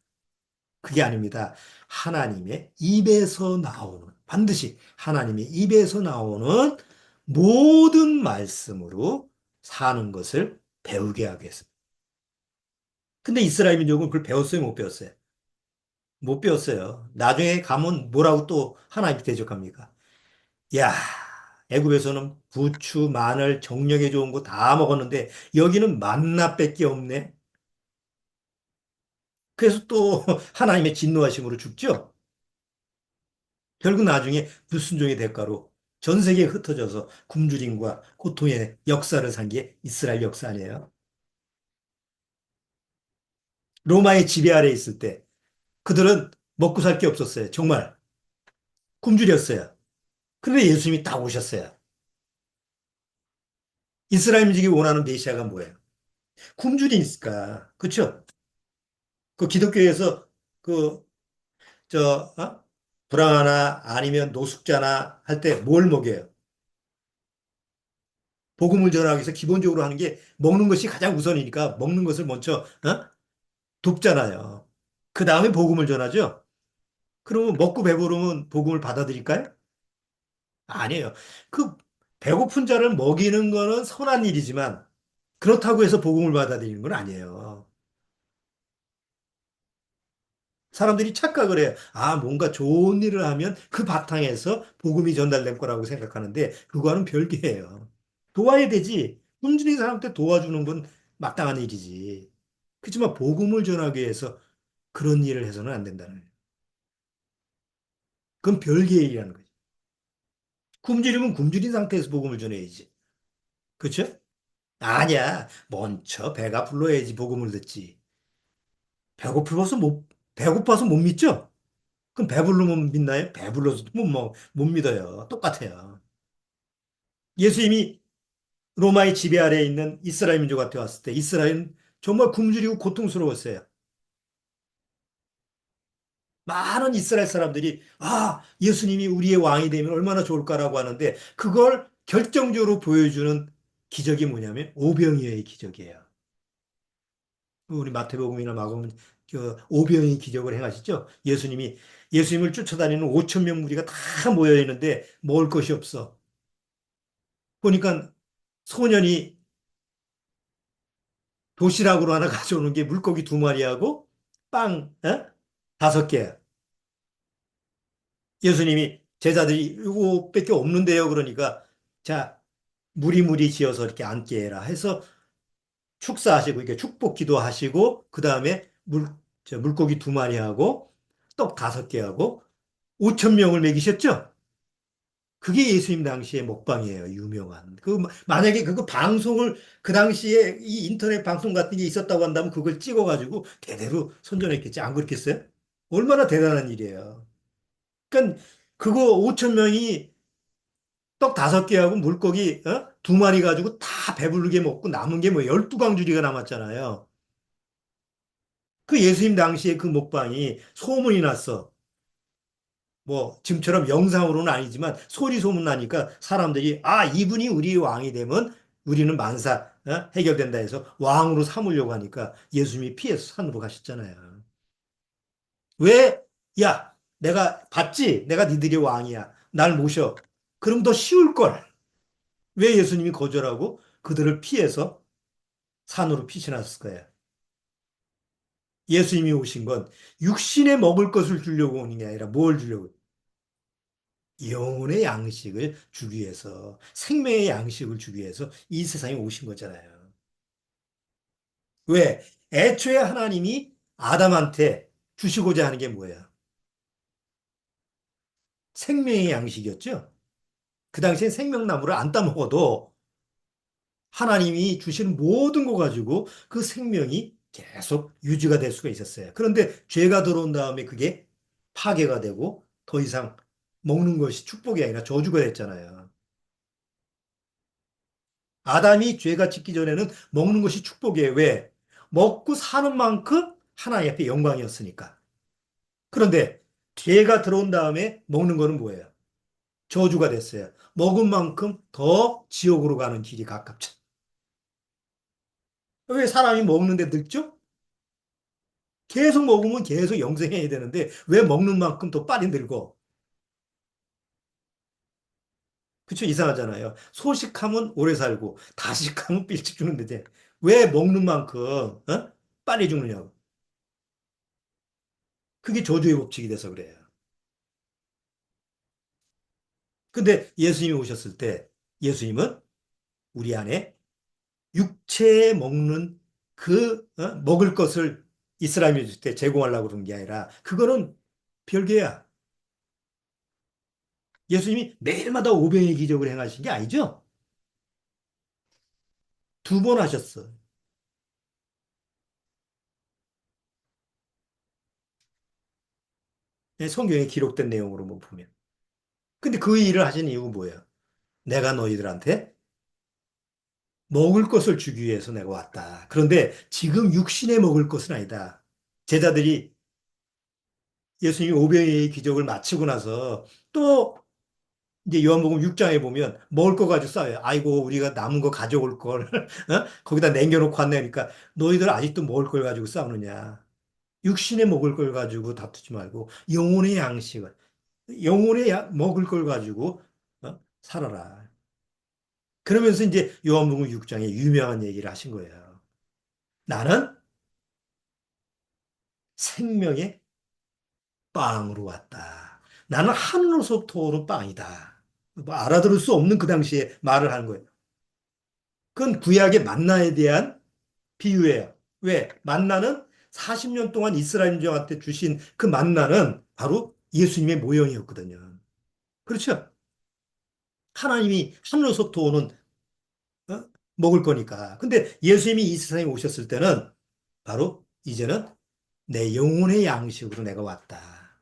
그게 아닙니다. 하나님의 입에서 나오는, 반드시 하나님의 입에서 나오는 모든 말씀으로 사는 것을 배우게 하겠습니다. 근데 이스라엘 민족은 그걸 배웠어요, 못 배웠어요? 못 배웠어요. 나중에 가면 뭐라고 또 하나님께 대적합니까? 야, 애굽에서는 부추, 마늘, 정력에 좋은 거 다 먹었는데 여기는 만나밖에 없네. 그래서 또 하나님의 진노하심으로 죽죠. 결국 나중에 불순종의 대가로 전 세계에 흩어져서 굶주림과 고통의 역사를 산 게 이스라엘 역사 아니에요. 로마의 지배 아래 있을 때 그들은 먹고 살 게 없었어요. 정말 굶주렸어요. 그런데 예수님이 딱 오셨어요. 이스라엘 민족이 원하는 메시아가 뭐예요? 굶주리니까. 그렇죠? 그 기독교에서 그 불황하나 아니면 노숙자나 할 때 뭘 먹여요? 복음을 전하기 위해서 기본적으로 하는 게 먹는 것이 가장 우선이니까 먹는 것을 먼저 돕잖아요. 그 다음에 복음을 전하죠. 그러면 먹고 배부르면 복음을 받아들일까요? 아니에요. 그 배고픈 자를 먹이는 거는 선한 일이지만 그렇다고 해서 복음을 받아들이는 건 아니에요. 사람들이 착각을 해요. 아, 뭔가 좋은 일을 하면 그 바탕에서 복음이 전달될 거라고 생각하는데 그거와는 별개예요. 도와야 되지. 굶주린 사람한테 도와주는 건 마땅한 일이지. 그렇지만 복음을 전하기 위해서 그런 일을 해서는 안 된다는 거예요. 그건 별개의 일이라는 거죠. 굶주리면 굶주린 상태에서 복음을 전해야지. 그렇죠? 아니야. 먼저 배가 불러야지 복음을 듣지. 배고파서 배고파서 못 믿죠? 그럼 배부르면 믿나요? 배불러서도 못 믿어요. 똑같아요. 예수님이 로마의 지배 아래에 있는 이스라엘 민족한테 왔을 때 이스라엘은 정말 굶주리고 고통스러웠어요. 많은 이스라엘 사람들이 예수님이 우리의 왕이 되면 얼마나 좋을까라고 하는데 그걸 결정적으로 보여주는 기적이 뭐냐면 오병이어의 기적이에요. 우리 마태복음이나 마가복음 오병이의 기적을 행하시죠. 예수님을 쫓아다니는 5천 명 무리가 다 모여 있는데 먹을 것이 없어. 보니까 소년이 도시락으로 하나 가져오는 게 물고기 두 마리하고 빵 5개. 예수님이 제자들이 이거밖에 없는데요. 그러니까 자 무리무리 지어서 이렇게 앉게 해라 해서 축사하시고 이게 축복 기도하시고 그 다음에 물고기 두 마리하고 떡 5개하고 5천 명을 먹이셨죠? 그게 예수님 당시의 먹방이에요. 유명한. 만약에 그거 방송을 그 당시에 이 인터넷 방송 같은 게 있었다고 한다면 그걸 찍어가지고 대대로 선전했겠지. 안 그렇겠어요? 얼마나 대단한 일이에요. 그러니까 그거 5천 명이 떡 5개하고 물고기 두 마리 가지고 다 배부르게 먹고 남은 게 뭐 12광주리가 남았잖아요. 그 예수님 당시에 그 먹방이 소문이 났어. 뭐 지금처럼 영상으로는 아니지만 소리 소문 나니까 사람들이 이분이 우리 왕이 되면 우리는 만사 해결된다 해서 왕으로 삼으려고 하니까 예수님이 피해서 산으로 가셨잖아요. 왜? 야, 내가 봤지? 내가 니들의 왕이야. 날 모셔. 그럼 더 쉬울 걸. 왜 예수님이 거절하고 그들을 피해서 산으로 피신하셨을 거예요. 예수님이 오신 건 육신에 먹을 것을 주려고 오는 게 아니라 뭘 주려고? 영혼의 양식을 주기 위해서, 생명의 양식을 주기 위해서 이 세상에 오신 거잖아요. 왜? 애초에 하나님이 아담한테 주시고자 하는 게 뭐예요? 생명의 양식이었죠? 그 당시에 생명나무를 안 따먹어도 하나님이 주시는 모든 거 가지고 그 생명이 계속 유지가 될 수가 있었어요. 그런데 죄가 들어온 다음에 그게 파괴가 되고 더 이상 먹는 것이 축복이 아니라 저주가 됐잖아요. 아담이 죄가 짓기 전에는 먹는 것이 축복이에요. 왜? 먹고 사는 만큼 하나님 앞에 영광이었으니까. 그런데 죄가 들어온 다음에 먹는 거는 뭐예요? 저주가 됐어요. 먹은 만큼 더 지옥으로 가는 길이 가깝죠. 왜 사람이 먹는데 늙죠? 계속 먹으면 계속 영생해야 되는데 왜 먹는 만큼 더 빨리 늙어? 그쵸? 이상하잖아요. 소식하면 오래 살고 다식하면 일찍 죽는데 왜 먹는 만큼 빨리 죽느냐고. 그게 저주의 법칙이 돼서 그래요. 근데 예수님이 오셨을 때 예수님은 우리 안에 육체에 먹는 먹을 것을 이스라엘이 줄 때 제공하려고 그러는 게 아니라 그거는 별개야. 예수님이 매일마다 오병의 기적을 행하신 게 아니죠. 두 번 하셨어. 성경에 기록된 내용으로 뭐 보면. 근데 그 일을 하신 이유가 뭐예요? 내가 너희들한테 먹을 것을 주기 위해서 내가 왔다. 그런데 지금 육신에 먹을 것은 아니다. 제자들이 예수님이 오병이의 기적을 마치고 나서 또 이제 요한복음 6장에 보면 먹을 거 가지고 싸워요. 아이고 우리가 남은 거 가져올 걸 거기다 남겨놓고 왔네니까 너희들 아직도 먹을 걸 가지고 싸우느냐. 육신에 먹을 걸 가지고 다투지 말고 영혼의 양식을 먹을 걸 가지고 살아라. 그러면서 이제 요한복음 6장에 유명한 얘기를 하신 거예요. 나는 생명의 빵으로 왔다. 나는 하늘로서부터 오는 빵이다. 뭐 알아들을 수 없는 그 당시에 말을 하는 거예요. 그건 구약의 만나에 대한 비유예요. 왜? 만나는 40년 동안 이스라엘 민족한테 주신 그 만나는 바로 예수님의 모형이었거든요. 그렇죠? 하나님이 하늘로서부터 오는 어? 먹을 거니까. 근데 예수님이 이 세상에 오셨을 때는 바로 이제는 내 영혼의 양식으로 내가 왔다.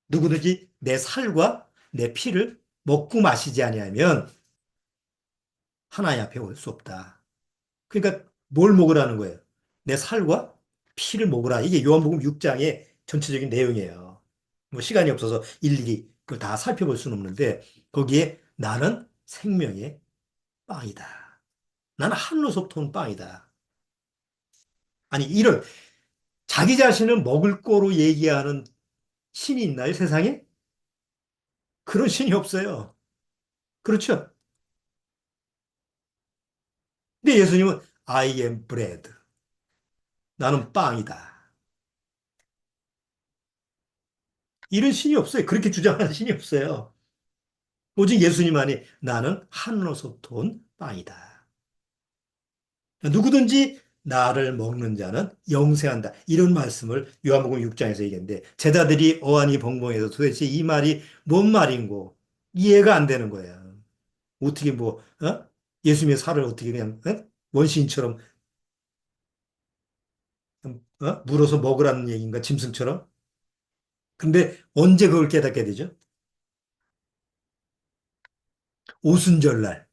누구든지 내 살과 내 피를 먹고 마시지 아니하면 하나님 앞에 올 수 없다. 그러니까 뭘 먹으라는 거예요? 내 살과 피를 먹으라. 이게 요한복음 6장의 전체적인 내용이에요. 뭐 시간이 없어서 일일이 그걸 다 살펴볼 수는 없는데 거기에 나는 생명의 빵이다. 나는 하늘로서부터 온 빵이다. 아니 이런 자기 자신을 먹을 거로 얘기하는 신이 있나요, 세상에? 그런 신이 없어요. 그렇죠? 근데 예수님은 I am bread. 나는 빵이다. 이런 신이 없어요. 그렇게 주장하는 신이 없어요. 오직 예수님만이 나는 하늘로서부터 온 빵이다. 누구든지 나를 먹는 자는 영생한다. 이런 말씀을 요한복음 6장에서 얘기했는데 제자들이 어안이 벙벙해서 도대체 이 말이 뭔 말인고 이해가 안 되는 거예요. 어떻게 예수님의 살을 어떻게 그냥 원시인처럼 물어서 먹으라는 얘기인가 짐승처럼? 근데 언제 그걸 깨닫게 되죠? 오순절날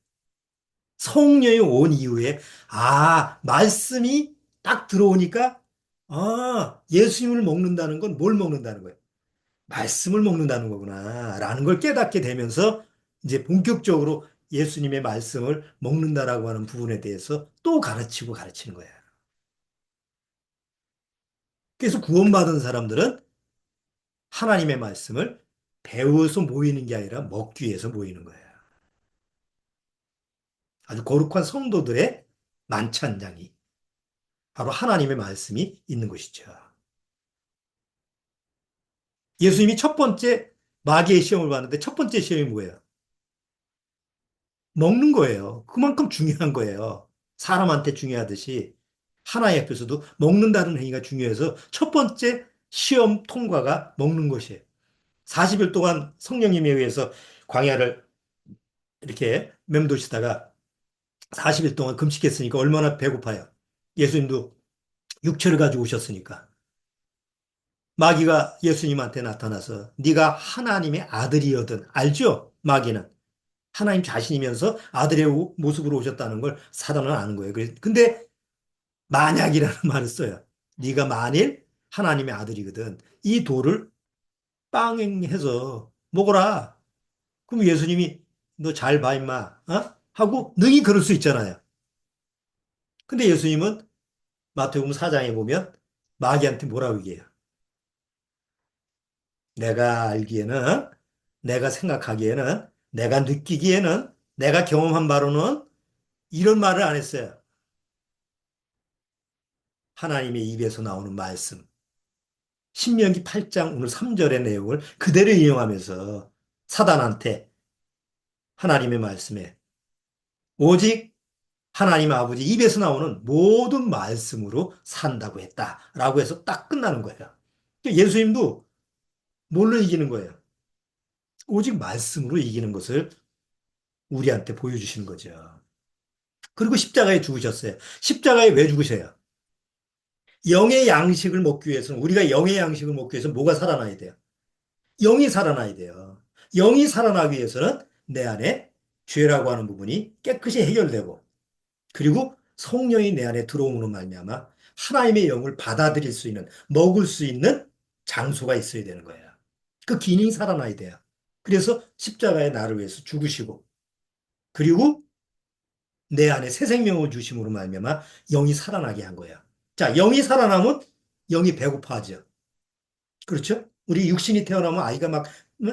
성령이 온 이후에 말씀이 딱 들어오니까 예수님을 먹는다는 건 뭘 먹는다는 거예요? 말씀을 먹는다는 거구나라는 걸 깨닫게 되면서 이제 본격적으로 예수님의 말씀을 먹는다라고 하는 부분에 대해서 또 가르치고 가르치는 거예요. 그래서 구원받은 사람들은 하나님의 말씀을 배워서 모이는 게 아니라 먹기 위해서 모이는 거예요. 아주 거룩한 성도들의 만찬장이 바로 하나님의 말씀이 있는 것이죠. 예수님이 첫 번째 마귀의 시험을 봤는데 첫 번째 시험이 뭐예요? 먹는 거예요. 그만큼 중요한 거예요. 사람한테 중요하듯이 하나의 앞에서도 먹는다는 행위가 중요해서 첫 번째 시험 통과가 먹는 것이에요. 40일 동안 성령님에 의해서 광야를 이렇게 맴도시다가 40일 동안 금식했으니까 얼마나 배고파요. 예수님도 육체를 가지고 오셨으니까. 마귀가 예수님한테 나타나서 네가 하나님의 아들이거든. 알죠? 마귀는. 하나님 자신이면서 아들의 모습으로 오셨다는 걸 사단은 아는 거예요. 근데 만약이라는 말을 써요. 네가 만일 하나님의 아들이거든. 이 돌을 빵해서 먹어라. 그럼 예수님이 너 잘 봐, 임마. 어? 하고 능히 그럴 수 있잖아요. 근데 예수님은 마태복음 4장에 보면 마귀한테 뭐라고 얘기해요? 내가 알기에는, 내가 생각하기에는, 내가 느끼기에는, 내가 경험한 바로는 이런 말을 안 했어요. 하나님의 입에서 나오는 말씀. 신명기 8장 오늘 3절의 내용을 그대로 인용하면서 사단한테 하나님의 말씀에 오직 하나님 아버지 입에서 나오는 모든 말씀으로 산다고 했다라고 해서 딱 끝나는 거예요. 예수님도 뭘로 이기는 거예요? 오직 말씀으로 이기는 것을 우리한테 보여주시는 거죠. 그리고 십자가에 죽으셨어요. 십자가에 왜 죽으셔요? 영의 양식을 먹기 위해서는 우리가 영의 양식을 먹기 위해서 뭐가 살아나야 돼요? 영이 살아나야 돼요. 영이 살아나기 위해서는 내 안에 죄라고 하는 부분이 깨끗이 해결되고 그리고 성령이 내 안에 들어오는 말미암아 하나님의 영을 받아들일 수 있는 먹을 수 있는 장소가 있어야 되는 거예요. 그 기능이 살아나야 돼요. 그래서 십자가에 나를 위해서 죽으시고 그리고 내 안에 새 생명을 주심으로 말미암아 영이 살아나게 한 거예요. 자, 영이 살아나면 영이 배고파하죠. 그렇죠? 우리 육신이 태어나면 아이가 막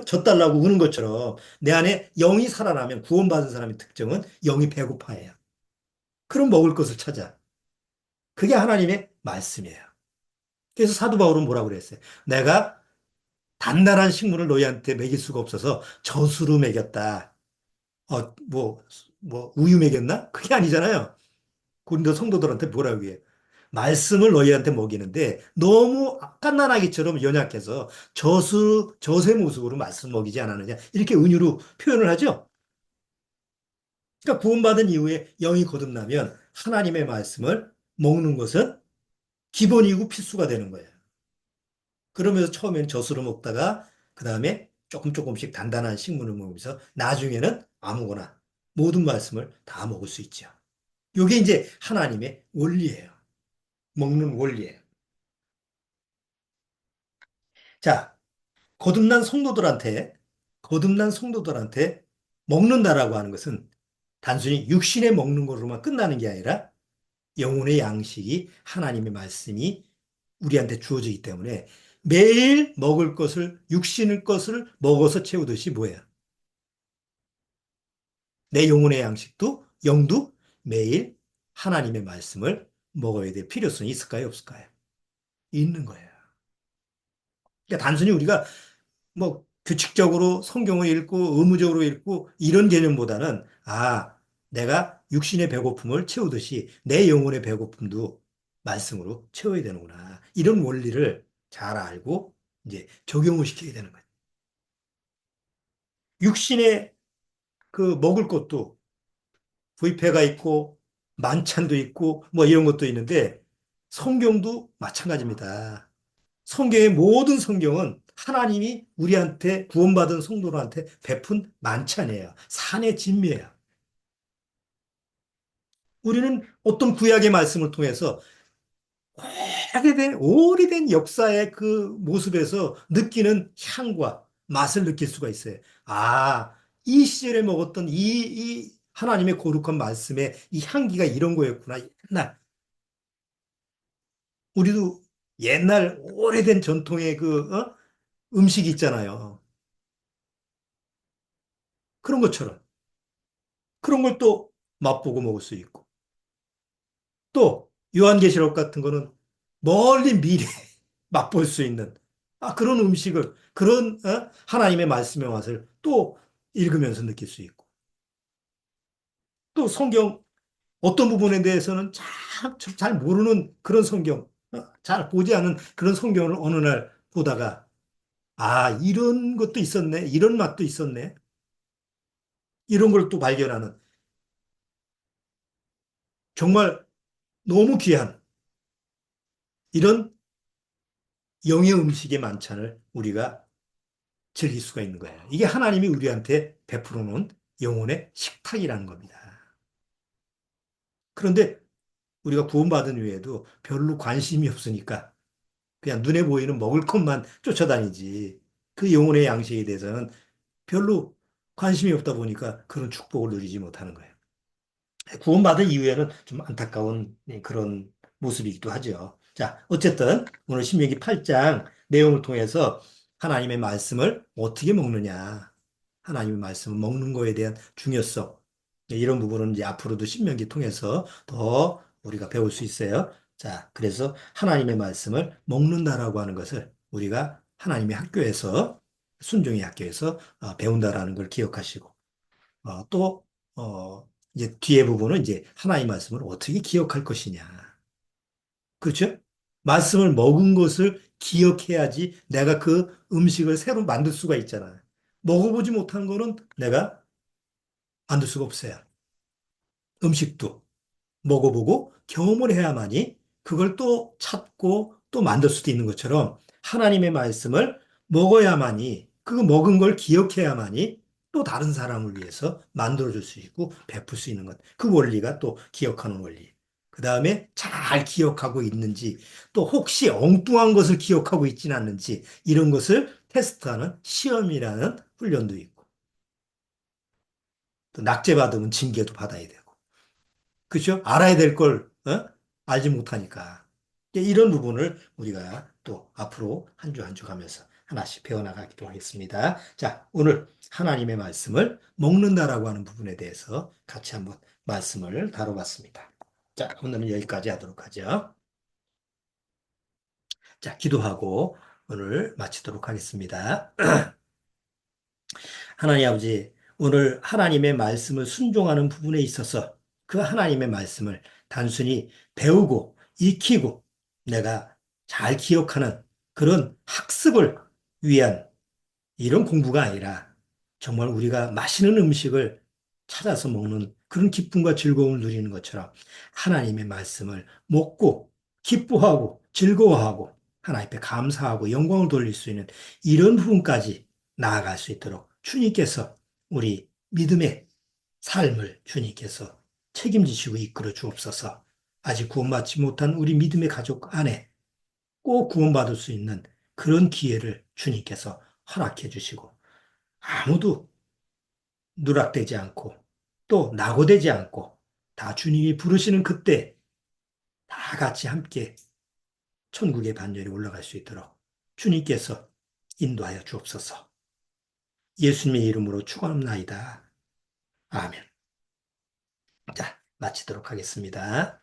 젖달라고 우는 것처럼 내 안에 영이 살아나면 구원받은 사람의 특징은 영이 배고파해요. 그럼 먹을 것을 찾아. 그게 하나님의 말씀이에요. 그래서 사도 바울은 뭐라고 그랬어요? 내가 단단한 식물을 너희한테 먹일 수가 없어서 젖으로 먹였다. 어, 우유 먹였나? 그게 아니잖아요. 고린도 성도들한테 뭐라고 해요? 말씀을 너희한테 먹이는데 너무 갓난아기처럼 연약해서 젖의 모습으로 말씀 먹이지 않았느냐. 이렇게 은유로 표현을 하죠. 그러니까 구원받은 이후에 영이 거듭나면 하나님의 말씀을 먹는 것은 기본이고 필수가 되는 거예요. 그러면서 처음에는 젖으로 먹다가 그 다음에 조금씩 단단한 식물을 먹으면서 나중에는 아무거나 모든 말씀을 다 먹을 수 있죠. 이게 이제 하나님의 원리예요. 먹는 원리예요. 자, 거듭난 성도들한테 먹는다라고 하는 것은 단순히 육신에 먹는 것으로만 끝나는 게 아니라 영혼의 양식이 하나님의 말씀이 우리한테 주어지기 때문에 매일 먹을 것을, 육신의 것을 먹어서 채우듯이 뭐예요? 내 영혼의 양식도, 영도 매일 하나님의 말씀을 먹어야 될 필요성이 있을까요? 없을까요? 있는 거예요. 그러니까 단순히 우리가 뭐 규칙적으로 성경을 읽고 의무적으로 읽고 이런 개념보다는 내가 육신의 배고픔을 채우듯이 내 영혼의 배고픔도 말씀으로 채워야 되는구나. 이런 원리를 잘 알고 이제 적용을 시켜야 되는 거예요. 육신의 그 먹을 것도 부위패가 있고 만찬도 있고 뭐 이런 것도 있는데 성경도 마찬가지입니다. 성경의 모든 성경은 하나님이 우리한테 구원받은 성도들한테 베푼 만찬이에요. 산의 진미예요. 우리는 어떤 구약의 말씀을 통해서 오래된 역사의 그 모습에서 느끼는 향과 맛을 느낄 수가 있어요. 이 시절에 먹었던 이 하나님의 거룩한 말씀의 이 향기가 이런 거였구나. 옛날 우리도 옛날 오래된 전통의 음식이 있잖아요. 그런 것처럼. 그런 걸 또 맛보고 먹을 수 있고. 또 요한계시록 같은 거는 멀리 미래에 맛볼 수 있는 그런 음식을 그런 하나님의 말씀의 맛을 또 읽으면서 느낄 수 있고. 또 성경 어떤 부분에 대해서는 잘 모르는 그런 성경, 잘 보지 않은 그런 성경을 어느 날 보다가 이런 것도 있었네. 이런 맛도 있었네. 이런 걸 또 발견하는 정말 너무 귀한 이런 영의 음식의 만찬을 우리가 즐길 수가 있는 거예요. 이게 하나님이 우리한테 베풀어 놓은 영혼의 식탁이라는 겁니다. 그런데 우리가 구원받은 후에도 별로 관심이 없으니까 그냥 눈에 보이는 먹을 것만 쫓아다니지 그 영혼의 양식에 대해서는 별로 관심이 없다 보니까 그런 축복을 누리지 못하는 거예요. 구원받은 이후에는 좀 안타까운 그런 모습이기도 하죠. 자, 어쨌든 오늘 신명기 8장 내용을 통해서 하나님의 말씀을 어떻게 먹느냐, 하나님의 말씀을 먹는 거에 대한 중요성, 이런 부분은 이제 앞으로도 신명기 통해서 더 우리가 배울 수 있어요. 자, 그래서 하나님의 말씀을 먹는다라고 하는 것을 우리가 하나님의 학교에서, 순종의 학교에서 배운다라는 걸 기억하시고, 또, 이제 뒤에 부분은 이제 하나님의 말씀을 어떻게 기억할 것이냐. 그렇죠? 말씀을 먹은 것을 기억해야지 내가 그 음식을 새로 만들 수가 있잖아요. 먹어보지 못한 거는 내가 만들 수가 없어요. 음식도 먹어보고 경험을 해야만이 그걸 또 찾고 또 만들 수도 있는 것처럼 하나님의 말씀을 먹어야만이 그 먹은 걸 기억해야만이 또 다른 사람을 위해서 만들어줄 수 있고 베풀 수 있는 것. 그 원리가 또 기억하는 원리. 그 다음에 잘 기억하고 있는지 또 혹시 엉뚱한 것을 기억하고 있지는 않는지 이런 것을 테스트하는 시험이라는 훈련도 있고 또 낙제받으면 징계도 받아야 되고 그죠? 알아야 될 걸, 알지 못하니까. 이런 부분을 우리가 또 앞으로 한 주 한 주 가면서 하나씩 배워나가기도 하겠습니다. 자, 오늘 하나님의 말씀을 먹는다라고 하는 부분에 대해서 같이 한번 말씀을 다뤄봤습니다. 자, 오늘은 여기까지 하도록 하죠. 자, 기도하고 오늘 마치도록 하겠습니다. 하나님 아버지, 오늘 하나님의 말씀을 순종하는 부분에 있어서 그 하나님의 말씀을 단순히 배우고 익히고 내가 잘 기억하는 그런 학습을 위한 이런 공부가 아니라 정말 우리가 맛있는 음식을 찾아서 먹는 그런 기쁨과 즐거움을 누리는 것처럼 하나님의 말씀을 먹고 기뻐하고 즐거워하고 하나님 앞에 감사하고 영광을 돌릴 수 있는 이런 부분까지 나아갈 수 있도록 주님께서 우리 믿음의 삶을 주님께서 책임지시고 이끌어 주옵소서. 아직 구원받지 못한 우리 믿음의 가족 안에 꼭 구원받을 수 있는 그런 기회를 주님께서 허락해 주시고 아무도 누락되지 않고 또 낙오되지 않고 다 주님이 부르시는 그때 다 같이 함께 천국의 반열에 올라갈 수 있도록 주님께서 인도하여 주옵소서. 예수님의 이름으로 축원합나이다. 아멘. 자, 마치도록 하겠습니다.